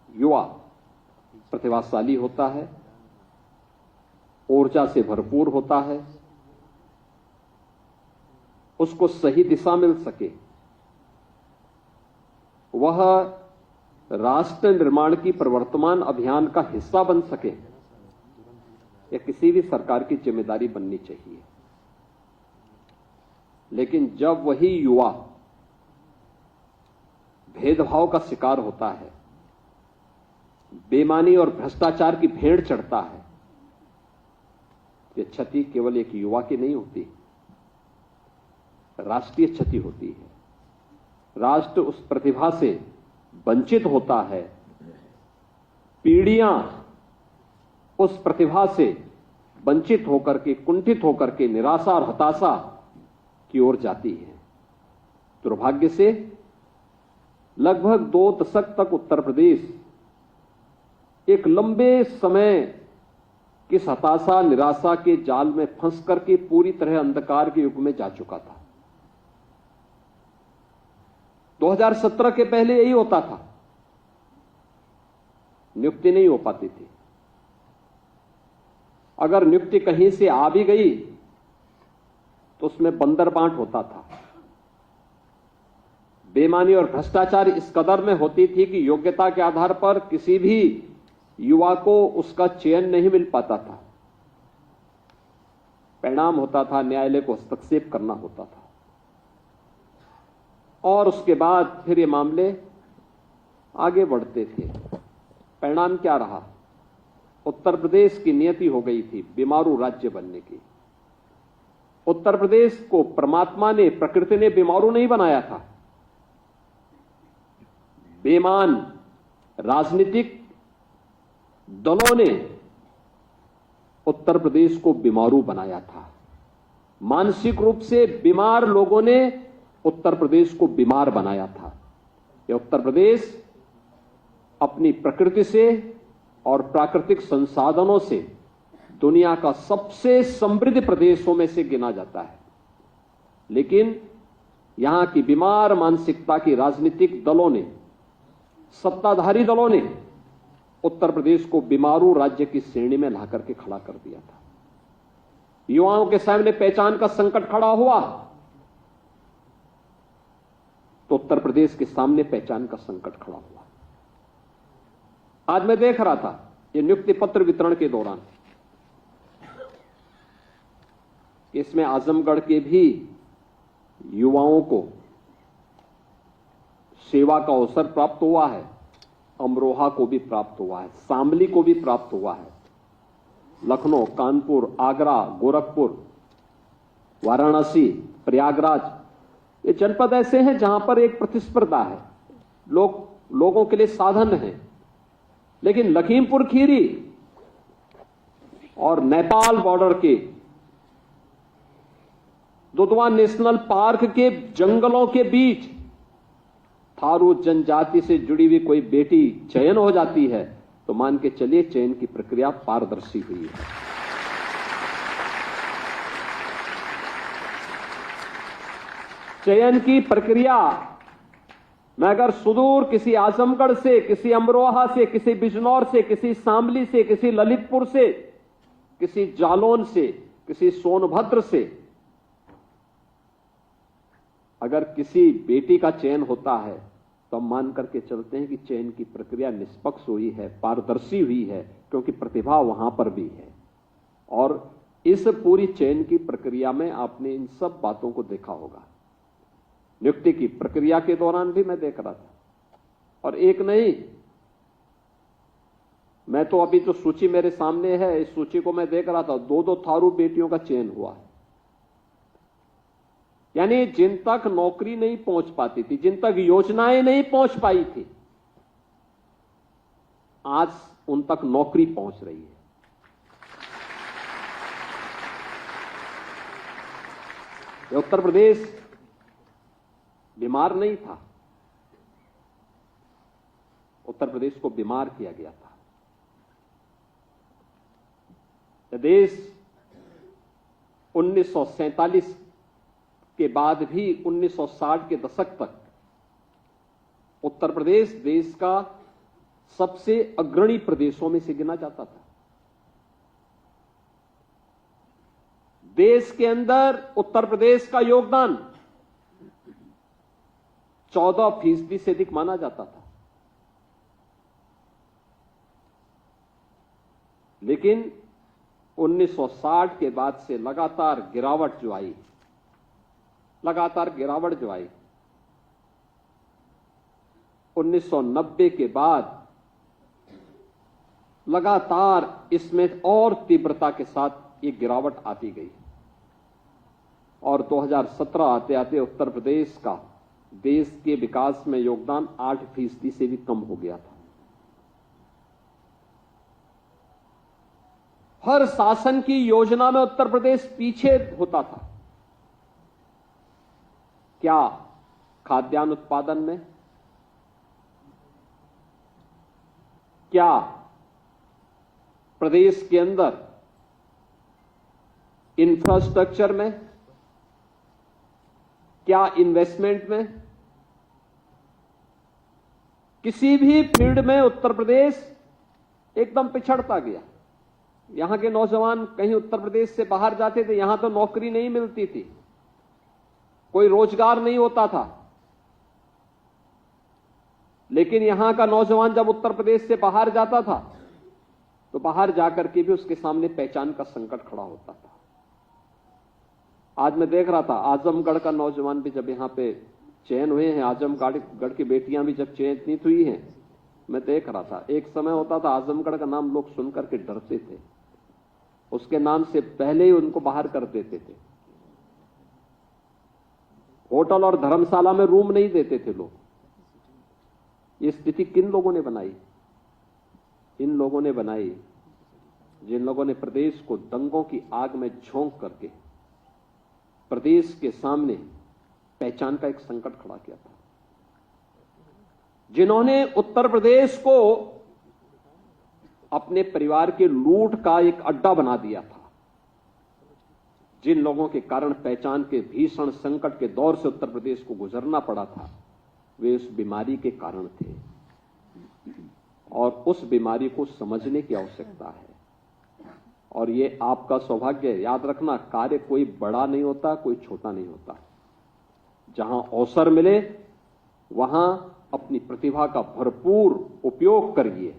युवा प्रतिभाशाली होता है, ऊर्जा से भरपूर होता है, उसको सही दिशा मिल सके, वह राष्ट्र निर्माण की प्रवर्तमान अभियान का हिस्सा बन सके, यह किसी भी सरकार की जिम्मेदारी बननी चाहिए। लेकिन जब वही युवा भेदभाव का शिकार होता है, बेईमानी और भ्रष्टाचार की भेंट चढ़ता है, यह क्षति केवल एक युवा की नहीं होती, राष्ट्रीय क्षति होती है। राष्ट्र उस प्रतिभा से वंचित होता है, पीढ़ियां उस प्रतिभा से वंचित होकर के, कुंठित होकर के निराशा और हताशा की ओर जाती है। दुर्भाग्य से लगभग 2 दशक तक उत्तर प्रदेश एक लंबे समय की हताशा, निराशा के जाल में फंस करके पूरी तरह अंधकार के युग में जा चुका था। 2017 के पहले यही होता था, नियुक्ति नहीं हो पाती थी। अगर नियुक्ति कहीं से आ भी गई तो उसमें बंदर बांट होता था। बेईमानी और भ्रष्टाचार इस कदर में होती थी कि योग्यता के आधार पर किसी भी युवा को उसका चयन नहीं मिल पाता था। परिणाम होता था, न्यायालय को हस्तक्षेप करना होता था और उसके बाद फिर ये मामले आगे बढ़ते थे। परिणाम क्या रहा? उत्तर प्रदेश की नियति हो गई थी बीमारू राज्य बनने की। उत्तर प्रदेश को परमात्मा ने, प्रकृति ने बीमारू नहीं बनाया था। बेईमान राजनीतिक दलों ने उत्तर प्रदेश को बीमारू बनाया था। मानसिक रूप से बीमार लोगों ने उत्तर प्रदेश को बीमार बनाया था। यह उत्तर प्रदेश अपनी प्रकृति से और प्राकृतिक संसाधनों से दुनिया का सबसे समृद्ध प्रदेशों में से गिना जाता है, लेकिन यहां की बीमार मानसिकता की राजनीतिक दलों ने, सत्ताधारी दलों ने उत्तर प्रदेश को बीमारू राज्य की श्रेणी में ला करके खड़ा कर दिया था। युवाओं के सामने पहचान का संकट खड़ा हुआ तो उत्तर प्रदेश के सामने पहचान का संकट खड़ा हुआ। आज मैं देख रहा था ये नियुक्ति पत्र वितरण के दौरान, इसमें आजमगढ़ के भी युवाओं को सेवा का अवसर प्राप्त हुआ है, अमरोहा को भी प्राप्त हुआ है, शामली को भी प्राप्त हुआ है, लखनऊ, कानपुर, आगरा, गोरखपुर, वाराणसी, प्रयागराज, ये जनपद ऐसे हैं जहां पर एक प्रतिस्पर्धा है, लोगों के लिए साधन है। लेकिन लखीमपुर खीरी और नेपाल बॉर्डर के दुधवा नेशनल पार्क के जंगलों के बीच थारू जनजाति से जुड़ी हुई कोई बेटी चयन हो जाती है तो मान के चलिए चयन की प्रक्रिया पारदर्शी हुई है। चयन की प्रक्रिया में अगर सुदूर किसी आजमगढ़ से, किसी अमरोहा से, किसी बिजनौर से, किसी शामली से, किसी ललितपुर से, किसी जालौन से, किसी सोनभद्र से अगर किसी बेटी का चयन होता है तो हम मान करके चलते हैं कि चयन की प्रक्रिया निष्पक्ष हुई है, पारदर्शी हुई है, क्योंकि प्रतिभा वहां पर भी है। और इस पूरी चयन की प्रक्रिया में आपने इन सब बातों को देखा होगा। नियुक्ति की प्रक्रिया के दौरान भी मैं देख रहा था, और एक नहीं, मैं तो अभी जो सूची मेरे सामने है, इस सूची को मैं देख रहा था, 2-2 थारू बेटियों का चयन हुआ है। यानी जिन तक नौकरी नहीं पहुंच पाती थी, जिन तक योजनाएं नहीं पहुंच पाई थी, आज उन तक नौकरी पहुंच रही है। ये उत्तर प्रदेश बीमार नहीं था, उत्तर प्रदेश को बीमार किया गया था। यह देश 1947 के बाद भी 1960 के दशक तक उत्तर प्रदेश देश का सबसे अग्रणी प्रदेशों में से गिना जाता था। देश के अंदर उत्तर प्रदेश का योगदान 14% से अधिक माना जाता था। लेकिन 1960 के बाद से लगातार गिरावट जो आई, 1990 के बाद लगातार इसमें और तीव्रता के साथ ये गिरावट आती गई, और 2017 आते आते उत्तर प्रदेश का देश के विकास में योगदान 8% से भी कम हो गया था। हर शासन की योजना में उत्तर प्रदेश पीछे होता था। क्या खाद्यान्न उत्पादन में, क्या प्रदेश के अंदर इंफ्रास्ट्रक्चर में, क्या इन्वेस्टमेंट में, किसी भी फील्ड में उत्तर प्रदेश एकदम पिछड़ता गया। यहां के नौजवान कहीं उत्तर प्रदेश से बाहर जाते थे, यहां तो नौकरी नहीं मिलती थी, कोई रोजगार नहीं होता था। लेकिन यहां का नौजवान जब उत्तर प्रदेश से बाहर जाता था तो बाहर जाकर के भी उसके सामने पहचान का संकट खड़ा होता था। आज मैं देख रहा था, आजमगढ़ का नौजवान भी जब यहां पे चयन हुए हैं, आजमगढ़ की बेटियां भी जब चयनित हुई हैं, मैं देख रहा था, एक समय होता था आजमगढ़ का नाम लोग सुनकर के डरते थे, उसके नाम से पहले ही उनको बाहर कर देते थे। होटल और धर्मशाला में रूम नहीं देते थे लोग। ये स्थिति किन लोगों ने बनाई? इन लोगों ने बनाई जिन लोगों ने प्रदेश को दंगों की आग में झोंक करके प्रदेश के सामने पहचान का एक संकट खड़ा किया था, जिन्होंने उत्तर प्रदेश को अपने परिवार के लूट का एक अड्डा बना दिया था, जिन लोगों के कारण पहचान के भीषण संकट के दौर से उत्तर प्रदेश को गुजरना पड़ा था, वे उस बीमारी के कारण थे, और उस बीमारी को समझने की आवश्यकता है। और ये आपका सौभाग्य है। याद रखना, कार्य कोई बड़ा नहीं होता, कोई छोटा नहीं होता। जहां अवसर मिले वहां अपनी प्रतिभा का भरपूर उपयोग करिए,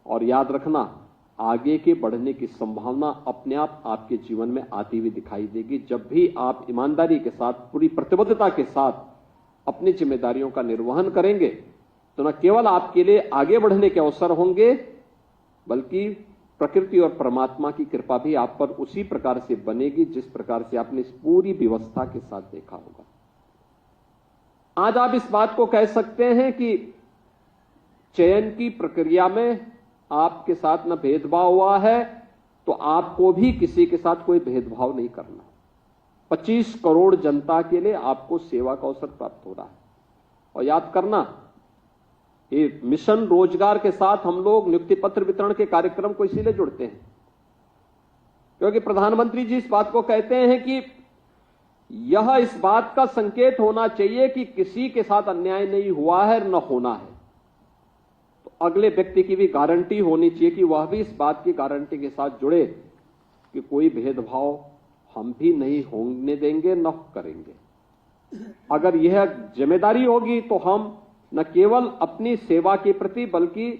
और याद रखना, आगे के बढ़ने की संभावना अपने आप आपके जीवन में आती हुई दिखाई देगी, जब भी आप ईमानदारी के साथ, पूरी प्रतिबद्धता के साथ अपनी जिम्मेदारियों का निर्वहन करेंगे। तो न केवल आपके लिए आगे बढ़ने के अवसर होंगे, बल्कि प्रकृति और परमात्मा की कृपा भी आप पर उसी प्रकार से बनेगी जिस प्रकार से आपने इस पूरी व्यवस्था के साथ देखा होगा। आज आप इस बात को कह सकते हैं कि चयन की प्रक्रिया में आपके साथ न भेदभाव हुआ है, तो आपको भी किसी के साथ कोई भेदभाव नहीं करना। 25 करोड़ जनता के लिए आपको सेवा का अवसर प्राप्त हो रहा है। और याद करना, ये मिशन रोजगार के साथ हम लोग नियुक्ति पत्र वितरण के कार्यक्रम को इसीलिए जुड़ते हैं, क्योंकि प्रधानमंत्री जी इस बात को कहते हैं कि यह इस बात का संकेत होना चाहिए कि किसी के साथ अन्याय नहीं हुआ है, न होना है। तो अगले व्यक्ति की भी गारंटी होनी चाहिए कि वह भी इस बात की गारंटी के साथ जुड़े कि कोई भेदभाव हम भी नहीं होने देंगे, न करेंगे। अगर यह जिम्मेदारी होगी तो हम न केवल अपनी सेवा के प्रति बल्कि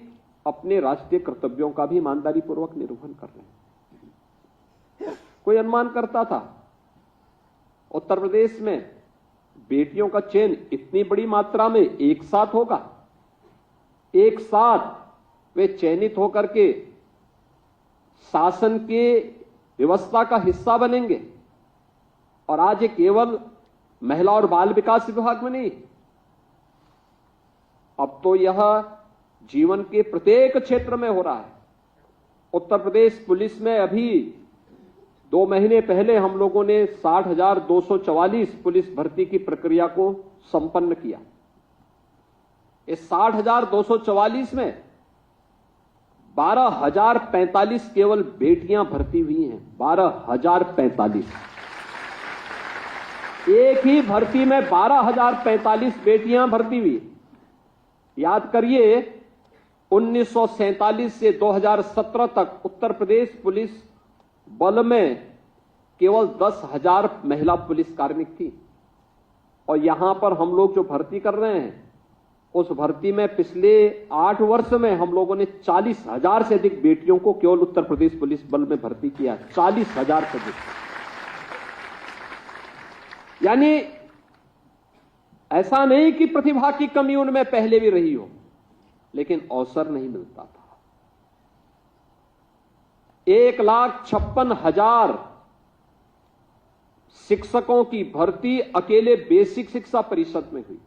अपने राष्ट्रीय कर्तव्यों का भी ईमानदारी पूर्वक निर्वहन कर रहे हैं। कोई अनुमान करता था उत्तर प्रदेश में बेटियों का चयन इतनी बड़ी मात्रा में एक साथ होगा, एक साथ वे चयनित होकर के शासन के व्यवस्था का हिस्सा बनेंगे। और आज ये केवल महिला और बाल विकास विभाग में नहीं, अब तो यह जीवन के प्रत्येक क्षेत्र में हो रहा है। उत्तर प्रदेश पुलिस में अभी 2 महीने पहले हम लोगों ने 60,244 पुलिस भर्ती की प्रक्रिया को संपन्न किया। इस 60,244 में 12,045 केवल बेटियां भर्ती हुई हैं। 12,045, एक ही भर्ती में 12,045 बेटियां भर्ती हुई। याद करिए 1947 से 2017 तक उत्तर प्रदेश पुलिस बल में केवल 10,000 महिला पुलिस कार्मिक थी। और यहां पर हम लोग जो भर्ती कर रहे हैं, उस भर्ती में पिछले 8 वर्ष में हम लोगों ने 40,000 से अधिक बेटियों को केवल उत्तर प्रदेश पुलिस बल में भर्ती किया। 40,000 से अधिक। यानी ऐसा नहीं कि प्रतिभा की कमी उनमें पहले भी रही हो, लेकिन अवसर नहीं मिलता था। 1,56,000 शिक्षकों की भर्ती अकेले बेसिक शिक्षा परिषद में हुई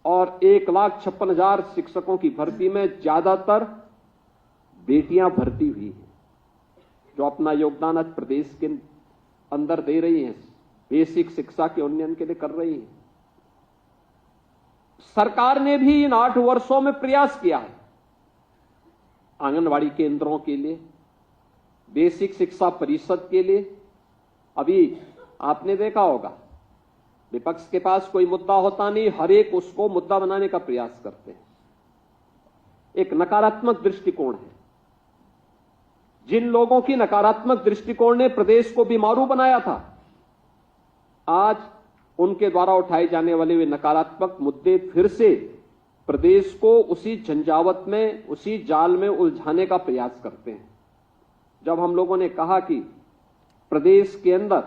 और 1,56,000 शिक्षकों की भर्ती में ज्यादातर बेटियां भर्ती हुई हैं, जो अपना योगदान आज प्रदेश के अंदर दे रही हैं, बेसिक शिक्षा के उन्नयन के लिए कर रही हैं। सरकार ने भी इन 8 वर्षों में प्रयास किया है। आंगनवाड़ी केंद्रों के लिए, बेसिक शिक्षा परिषद के लिए। अभी आपने देखा होगा विपक्ष के पास कोई मुद्दा होता नहीं, हर एक उसको मुद्दा बनाने का प्रयास करते हैं। एक नकारात्मक दृष्टिकोण है। जिन लोगों की नकारात्मक दृष्टिकोण ने प्रदेश को बीमारू बनाया था, आज उनके द्वारा उठाए जाने वाले वे नकारात्मक मुद्दे फिर से प्रदेश को उसी झंझावत में, उसी जाल में उलझाने का प्रयास करते हैं। जब हम लोगों ने कहा कि प्रदेश के अंदर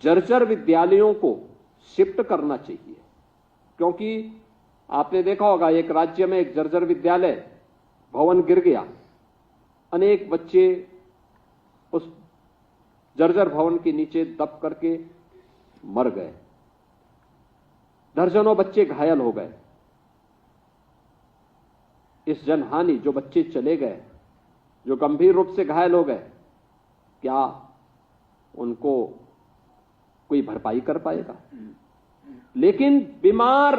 जर्जर विद्यालयों को शिफ्ट करना चाहिए, क्योंकि आपने देखा होगा एक राज्य में एक जर्जर विद्यालय भवन गिर गया, अनेक बच्चे उस जर्जर भवन के नीचे दब करके मर गए, दर्जनों बच्चे घायल हो गए। इस जनहानि, जो बच्चे चले गए, जो गंभीर रूप से घायल हो गए, क्या उनको कोई भरपाई कर पाएगा? लेकिन बीमार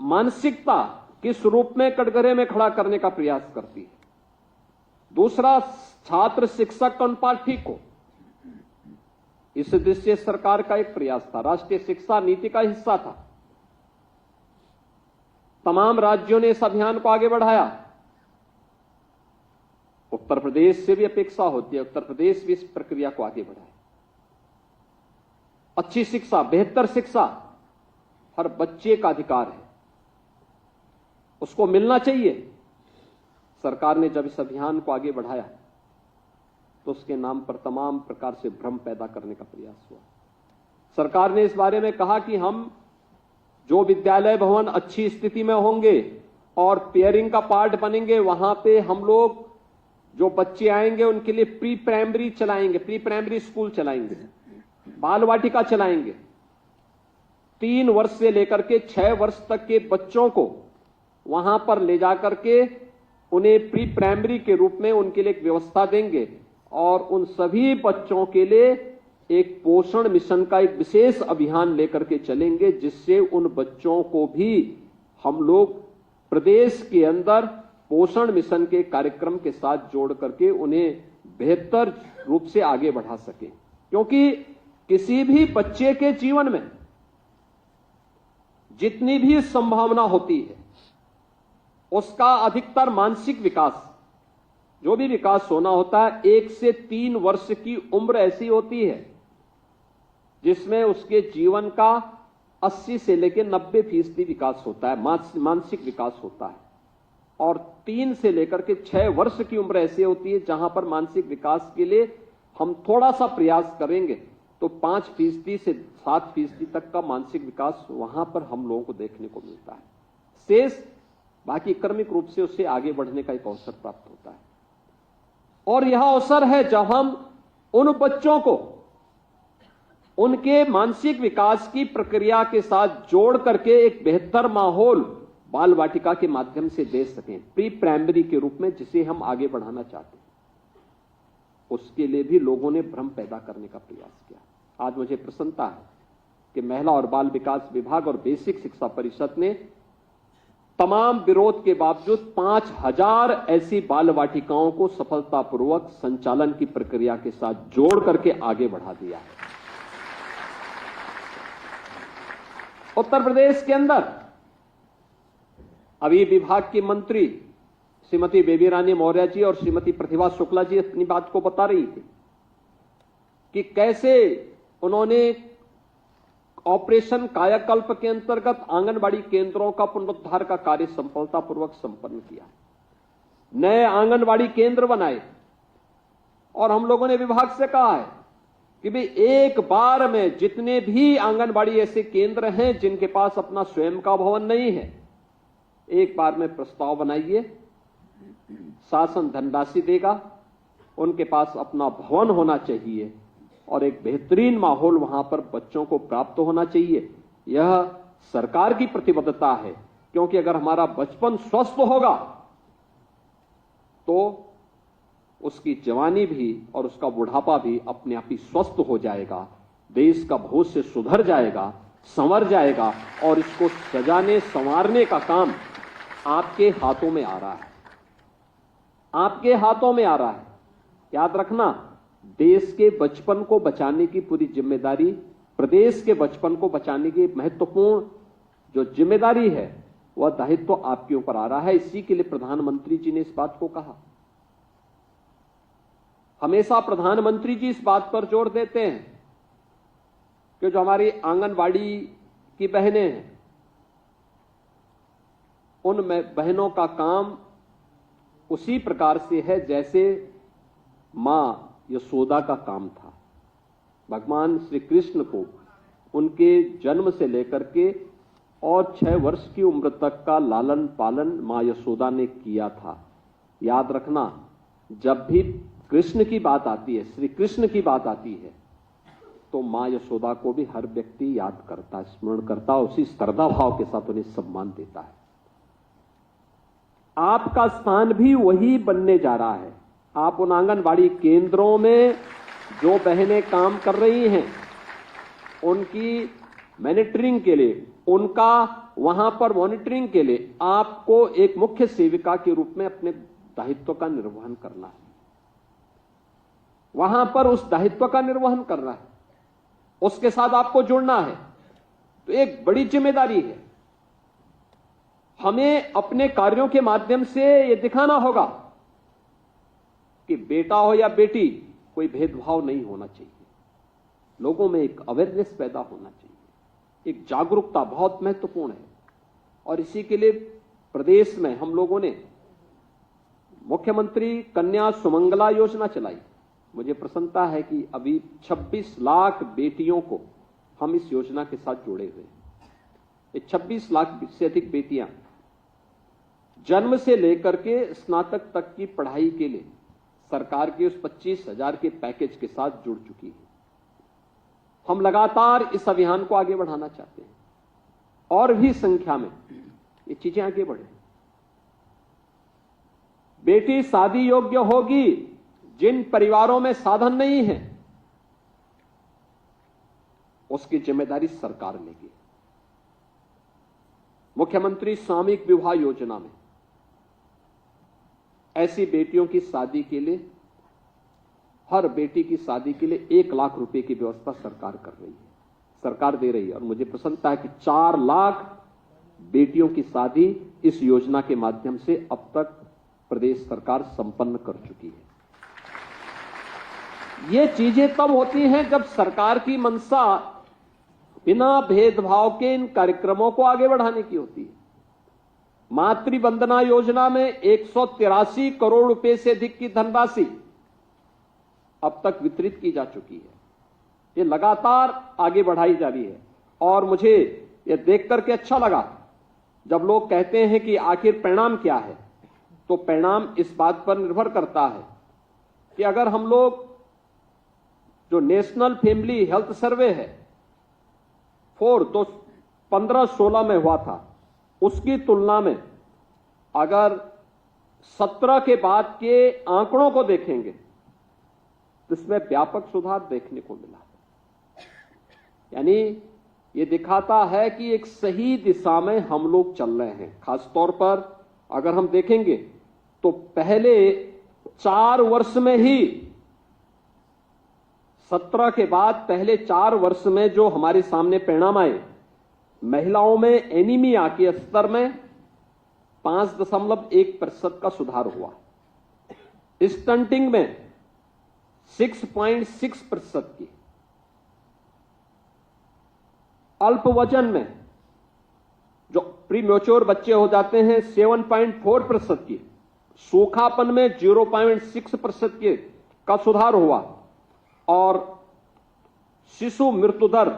मानसिकता किस रूप में कटघरे में खड़ा करने का प्रयास करती है। दूसरा, छात्र शिक्षक अनुपात ठीक हो, इस दृष्टि से सरकार का एक प्रयास था, राष्ट्रीय शिक्षा नीति का हिस्सा था। तमाम राज्यों ने इस अभियान को आगे बढ़ाया। उत्तर प्रदेश से भी अपेक्षा होती है, उत्तर प्रदेश भी इस प्रक्रिया को आगे बढ़ाए। अच्छी शिक्षा, बेहतर शिक्षा हर बच्चे का अधिकार है, उसको मिलना चाहिए। सरकार ने जब इस अभियान को आगे बढ़ाया तो उसके नाम पर तमाम प्रकार से भ्रम पैदा करने का प्रयास हुआ। सरकार ने इस बारे में कहा कि हम जो विद्यालय भवन अच्छी स्थिति में होंगे और पेयरिंग का पार्ट बनेंगे, वहां पे हम लोग जो बच्चे आएंगे उनके लिए प्री प्राइमरी चलाएंगे, प्री प्राइमरी स्कूल चलाएंगे, बाल वाटिका चलाएंगे। 3 वर्ष से लेकर के 6 वर्ष तक के बच्चों को वहां पर ले जाकर के उन्हें प्री प्राइमरी के रूप में उनके लिए एक व्यवस्था देंगे और उन सभी बच्चों के लिए एक पोषण मिशन का एक विशेष अभियान लेकर के चलेंगे, जिससे उन बच्चों को भी हम लोग प्रदेश के अंदर पोषण मिशन के कार्यक्रम के साथ जोड़ करके उन्हें बेहतर रूप से आगे बढ़ा सकें। क्योंकि किसी भी बच्चे के जीवन में जितनी भी संभावना होती है उसका अधिकतर मानसिक विकास, जो भी विकास होना होता है, 1 से 3 वर्ष की उम्र ऐसी होती है जिसमें उसके जीवन का 80 से लेकर 90% विकास होता है, मानसिक विकास होता है। और 3 से लेकर के 6 वर्ष की उम्र ऐसी होती है जहां पर मानसिक विकास के लिए हम थोड़ा सा प्रयास करेंगे तो 5% से 7% तक का मानसिक विकास वहां पर हम लोगों को देखने को मिलता है। शेष बाकी क्रमिक रूप से उससे आगे बढ़ने का एक अवसर प्राप्त होता है। और यह अवसर है जब हम उन बच्चों को उनके मानसिक विकास की प्रक्रिया के साथ जोड़ करके एक बेहतर माहौल बाल वाटिका के माध्यम से दे सकें, प्री प्राइमरी के रूप में जिसे हम आगे बढ़ाना चाहते हैं। उसके लिए भी लोगों ने भ्रम पैदा करने का प्रयास किया। आज मुझे प्रसन्नता है कि महिला और बाल विकास विभाग और बेसिक शिक्षा परिषद ने तमाम विरोध के बावजूद 5000 ऐसी बाल वाटिकाओं को सफलतापूर्वक संचालन की प्रक्रिया के साथ जोड़ करके आगे बढ़ा दिया है। उत्तर प्रदेश के अंदर अभी विभाग की मंत्री श्रीमती बेबी रानी मौर्य जी और श्रीमती प्रतिभा शुक्ला जी अपनी बात को बता रही थी कि कैसे उन्होंने ऑपरेशन कायाकल्प के अंतर्गत आंगनबाड़ी केंद्रों का पुनरुद्धार का कार्य सफलतापूर्वक संपन्न किया, नए आंगनबाड़ी केंद्र बनाए। और हम लोगों ने विभाग से कहा है कि भाई एक बार में जितने भी आंगनबाड़ी ऐसे केंद्र हैं जिनके पास अपना स्वयं का भवन नहीं है, एक बार में प्रस्ताव बनाइए, शासन धनराशि देगा, उनके पास अपना भवन होना चाहिए और एक बेहतरीन माहौल वहां पर बच्चों को प्राप्त होना चाहिए। यह सरकार की प्रतिबद्धता है, क्योंकि अगर हमारा बचपन स्वस्थ होगा तो उसकी जवानी भी और उसका बुढ़ापा भी अपने आप ही स्वस्थ हो जाएगा, देश का भविष्य सुधर जाएगा, संवर जाएगा और इसको सजाने संवारने का काम आपके हाथों में आ रहा है, आपके हाथों में आ रहा है। याद रखना, देश के बचपन को बचाने की पूरी जिम्मेदारी, प्रदेश के बचपन को बचाने की महत्वपूर्ण जो जिम्मेदारी है वह दायित्व आपके ऊपर आ रहा है। इसी के लिए प्रधानमंत्री जी ने इस बात को कहा। हमेशा प्रधानमंत्री जी इस बात पर जोर देते हैं कि जो हमारी आंगनबाड़ी की बहनें हैं, उन बहनों का काम उसी प्रकार से है जैसे मां यशोदा का काम था। भगवान श्री कृष्ण को उनके जन्म से लेकर के और 6 वर्ष की उम्र तक का लालन पालन मां यशोदा ने किया था। याद रखना, जब भी कृष्ण की बात आती है, श्री कृष्ण की बात आती है, तो मां यशोदा को भी हर व्यक्ति याद करता, स्मरण करता, उसी श्रद्धा भाव के साथ उन्हें सम्मान देता है। आपका स्थान भी वही बनने जा रहा है। आप उन आंगनबाड़ी केंद्रों में जो बहनें काम कर रही हैं, उनकी मॉनिटरिंग के लिए, उनका वहां पर मॉनिटरिंग के लिए आपको एक मुख्य सेविका के रूप में अपने दायित्व का निर्वहन करना है। वहां पर उस दायित्व का निर्वहन करना है, उसके साथ आपको जुड़ना है। तो एक बड़ी जिम्मेदारी है। हमें अपने कार्यों के माध्यम से यह दिखाना होगा कि बेटा हो या बेटी, कोई भेदभाव नहीं होना चाहिए। लोगों में एक अवेयरनेस पैदा होना चाहिए, एक जागरूकता बहुत महत्वपूर्ण है। और इसी के लिए प्रदेश में हम लोगों ने मुख्यमंत्री कन्या सुमंगला योजना चलाई। मुझे प्रसन्नता है कि अभी 26 लाख बेटियों को हम इस योजना के साथ जोड़े हुए हैं। ये 26 लाख से अधिक बेटियां जन्म से लेकर के स्नातक तक की पढ़ाई के लिए सरकार के उस 25,000 के पैकेज के साथ जुड़ चुकी है। हम लगातार इस अभियान को आगे बढ़ाना चाहते हैं और भी संख्या में ये चीजें आगे बढ़े। बेटी शादी योग्य होगी जिन परिवारों में साधन नहीं है, उसकी जिम्मेदारी सरकार लेगी। मुख्यमंत्री सामूहिक विवाह योजना में ऐसी बेटियों की शादी के लिए हर बेटी की शादी के लिए 1 लाख रुपए की व्यवस्था सरकार कर रही है, सरकार दे रही है। और मुझे प्रसन्नता है कि 4 लाख बेटियों की शादी इस योजना के माध्यम से अब तक प्रदेश सरकार संपन्न कर चुकी है। ये चीजें तब होती हैं जब सरकार की मंशा बिना भेदभाव के इन कार्यक्रमों को आगे बढ़ाने की होती है। मातृ वंदना योजना में 183 करोड़ रुपए से अधिक की धनराशि अब तक वितरित की जा चुकी है। ये लगातार आगे बढ़ाई जा रही है और मुझे ये देख करके अच्छा लगा जब लोग कहते हैं कि आखिर परिणाम क्या है। तो परिणाम इस बात पर निर्भर करता है कि अगर हम लोग जो नेशनल फैमिली हेल्थ सर्वे है 15-16 में हुआ था, उसकी तुलना में अगर 17 के बाद के आंकड़ों को देखेंगे तो इसमें व्यापक सुधार देखने को मिला। यानी ये दिखाता है कि एक सही दिशा में हम लोग चल रहे हैं। खासतौर पर अगर हम देखेंगे तो पहले 4 वर्ष में ही 17 के बाद पहले 4 वर्ष में जो हमारे सामने परिणाम आए, महिलाओं में एनीमिया के स्तर में 5.1% का सुधार हुआ, स्टंटिंग में 6.6% की, अल्प वजन में जो प्रीमेच्योर बच्चे हो जाते हैं 7.4% की, सूखापन में 0.6% के का सुधार हुआ और शिशु मृत्यु दर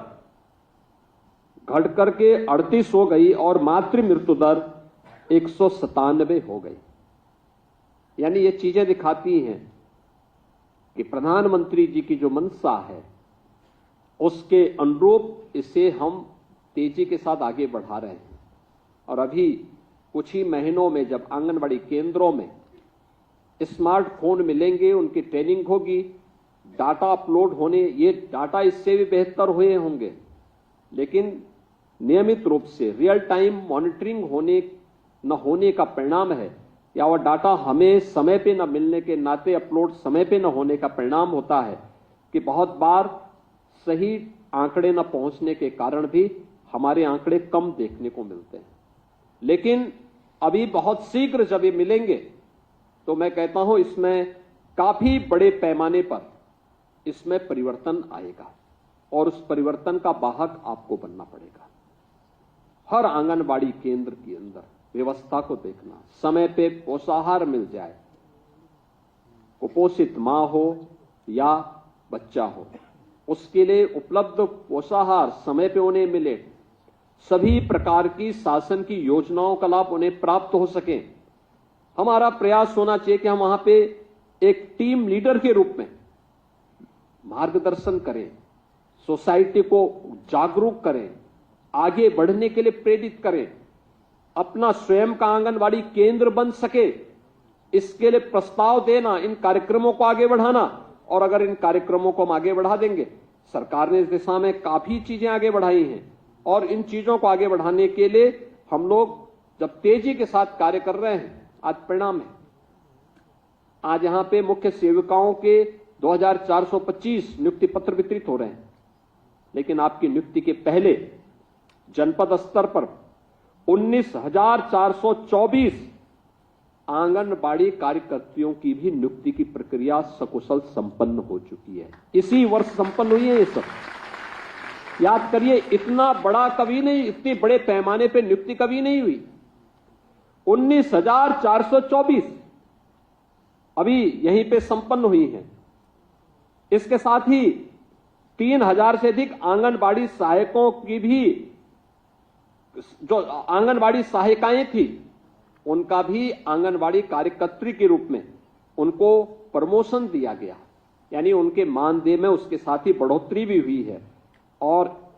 घट करके 38 हो गई और मातृ मृत्यु दर 197 हो गई। यानी ये चीजें दिखाती हैं कि प्रधानमंत्री जी की जो मंशा है उसके अनुरूप इसे हम तेजी के साथ आगे बढ़ा रहे हैं। और अभी कुछ ही महीनों में जब आंगनबाड़ी केंद्रों में स्मार्टफोन मिलेंगे, उनकी ट्रेनिंग होगी, डाटा अपलोड होने, ये डाटा इससे भी बेहतर हुए होंगे, लेकिन नियमित रूप से रियल टाइम मॉनिटरिंग न होने का परिणाम है या वह डाटा हमें समय पे न मिलने के नाते, अपलोड समय पे न होने का परिणाम होता है कि बहुत बार सही आंकड़े न पहुंचने के कारण भी हमारे आंकड़े कम देखने को मिलते हैं। लेकिन अभी बहुत शीघ्र जब ये मिलेंगे तो मैं कहता हूं इसमें काफी बड़े पैमाने पर इसमें परिवर्तन आएगा और उस परिवर्तन का वाहक आपको बनना पड़ेगा। हर आंगनबाड़ी केंद्र के अंदर व्यवस्था को देखना, समय पे पोषाहार मिल जाए, कुपोषित मां हो या बच्चा हो, उसके लिए उपलब्ध पोषाहार समय पे उन्हें मिले, सभी प्रकार की शासन की योजनाओं का लाभ उन्हें प्राप्त हो सके। हमारा प्रयास होना चाहिए कि हम वहां पे एक टीम लीडर के रूप में मार्गदर्शन करें, सोसाइटी को जागरूक करें, आगे बढ़ने के लिए प्रेरित करें, अपना स्वयं का आंगनबाड़ी केंद्र बन सके, इसके लिए प्रस्ताव देना, इन कार्यक्रमों को आगे बढ़ाना। और अगर इन कार्यक्रमों को हम आगे बढ़ा देंगे, सरकार ने इस दिशा में काफी चीजें आगे बढ़ाई हैं और इन चीजों को आगे बढ़ाने के लिए हम लोग जब तेजी के साथ कार्य कर रहे हैं, आज परिणाम है। आज यहां पे मुख्य सेविकाओं के 2425 नियुक्ति पत्र वितरित हो रहे हैं, लेकिन आपकी नियुक्ति के पहले जनपद स्तर पर 19,424 आंगनबाड़ी कार्यकर्तियों की भी नियुक्ति की प्रक्रिया सकुशल संपन्न हो चुकी है। इसी वर्ष संपन्न हुई है ये सब। याद करिए, इतना बड़ा कभी नहीं, इतने बड़े पैमाने पे नियुक्ति कभी नहीं हुई। 19,424 अभी यहीं पे संपन्न हुई है। इसके साथ ही 3,000 से अधिक आंगनबाड़ी सहायकों की भी, जो आंगनबाड़ी सहायिकाएं थी, उनका भी आंगनबाड़ी कार्यकर्त्री के रूप में उनको प्रमोशन दिया गया, यानी उनके मानदेय में उसके साथ ही बढ़ोतरी भी हुई है। और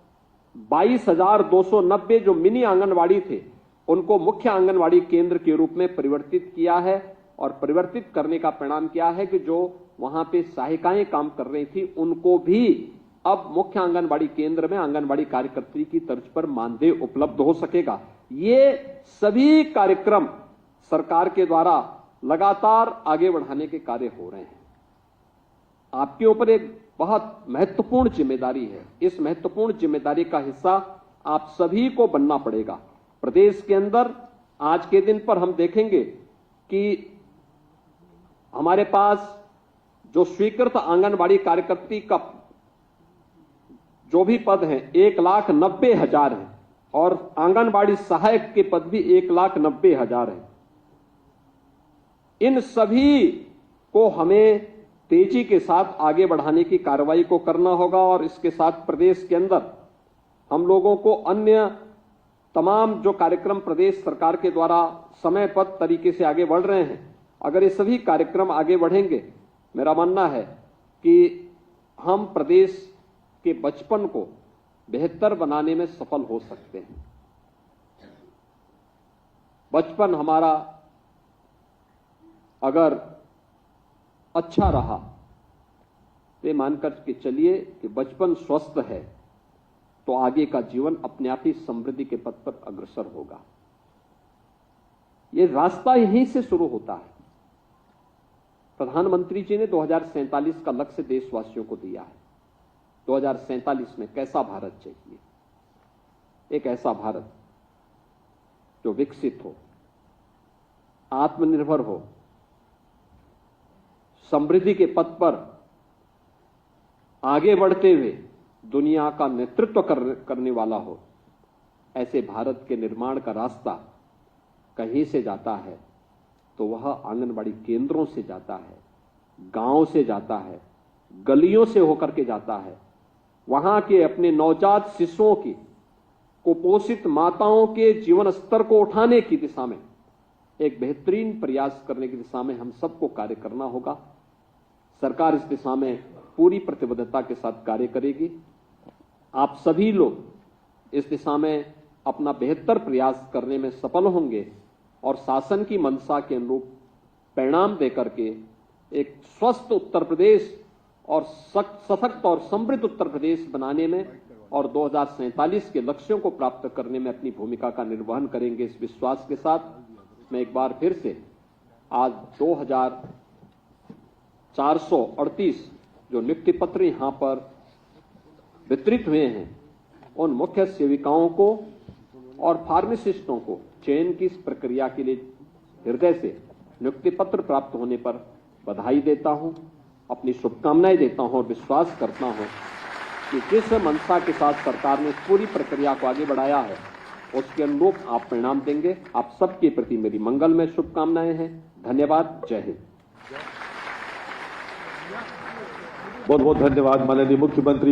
22,290 जो मिनी आंगनबाड़ी थे, उनको मुख्य आंगनबाड़ी केंद्र के रूप में परिवर्तित किया है। और परिवर्तित करने का परिणाम क्या है कि जो वहां पे सहायिकाएं काम कर रही थी, उनको भी अब मुख्य आंगनबाड़ी केंद्र में आंगनबाड़ी कार्यकर्त्री की तर्ज पर मानदेय उपलब्ध हो सकेगा। ये सभी कार्यक्रम सरकार के द्वारा लगातार आगे बढ़ाने के कार्य हो रहे हैं। आपके ऊपर एक बहुत महत्वपूर्ण जिम्मेदारी है। इस महत्वपूर्ण जिम्मेदारी का हिस्सा आप सभी को बनना पड़ेगा। प्रदेश के अंदर आज के दिन पर हम देखेंगे कि हमारे पास जो स्वीकृत आंगनबाड़ी कार्यकर्ती का जो भी पद हैं 1,90,000 हैं और आंगनबाड़ी सहायक के पद भी 1,90,000 हैं। इन सभी को हमें तेजी के साथ आगे बढ़ाने की कार्रवाई को करना होगा और इसके साथ प्रदेश के अंदर हम लोगों को अन्य तमाम जो कार्यक्रम प्रदेश सरकार के द्वारा समयबद्ध तरीके से आगे बढ़ रहे हैं, अगर ये सभी कार्यक्रम आगे बढ़ेंगे, मेरा मानना है कि हम प्रदेश के बचपन को बेहतर बनाने में सफल हो सकते हैं। बचपन हमारा अगर अच्छा रहा तो मानकर के चलिए कि बचपन स्वस्थ है तो आगे का जीवन अपने आप ही समृद्धि के पथ पर अग्रसर होगा। ये रास्ता यहीं से शुरू होता है। प्रधानमंत्री जी ने 2047 का लक्ष्य देशवासियों को दिया है। 2047 में कैसा भारत चाहिए? एक ऐसा भारत जो विकसित हो, आत्मनिर्भर हो, समृद्धि के पथ पर आगे बढ़ते हुए दुनिया का नेतृत्व करने वाला हो। ऐसे भारत के निर्माण का रास्ता कहीं से जाता है तो वह आंगनबाड़ी केंद्रों से जाता है, गांव से जाता है, गलियों से होकर के जाता है। वहां के अपने नवजात शिशुओं की, कुपोषित माताओं के जीवन स्तर को उठाने की दिशा में एक बेहतरीन प्रयास करने की दिशा में हम सबको कार्य करना होगा। सरकार इस दिशा में पूरी प्रतिबद्धता के साथ कार्य करेगी। आप सभी लोग इस दिशा में अपना बेहतर प्रयास करने में सफल होंगे और शासन की मंशा के अनुरूप परिणाम देकर के एक स्वस्थ उत्तर प्रदेश और सशक्त और समृद्ध उत्तर प्रदेश बनाने में और 2047 के लक्ष्यों को प्राप्त करने में अपनी भूमिका का निर्वहन करेंगे। इस विश्वास के साथ मैं एक बार फिर से आज 2438 जो नियुक्ति पत्र यहां पर वितरित हुए हैं, उन मुख्य सेविकाओं को और फार्मासिस्टों को चयन की इस प्रक्रिया के लिए हृदय से नियुक्ति पत्र प्राप्त होने पर बधाई देता हूं, अपनी शुभकामनाएं देता हूं और विश्वास करता हूं कि जिस मंशा के साथ सरकार ने इस पूरी प्रक्रिया को आगे बढ़ाया है उसके अनुरूप आप परिणाम देंगे। आप सबके प्रति मेरी मंगलमय शुभकामनाएं हैं। धन्यवाद। जय हिंद। बहुत बहुत धन्यवाद माननीय मुख्यमंत्री।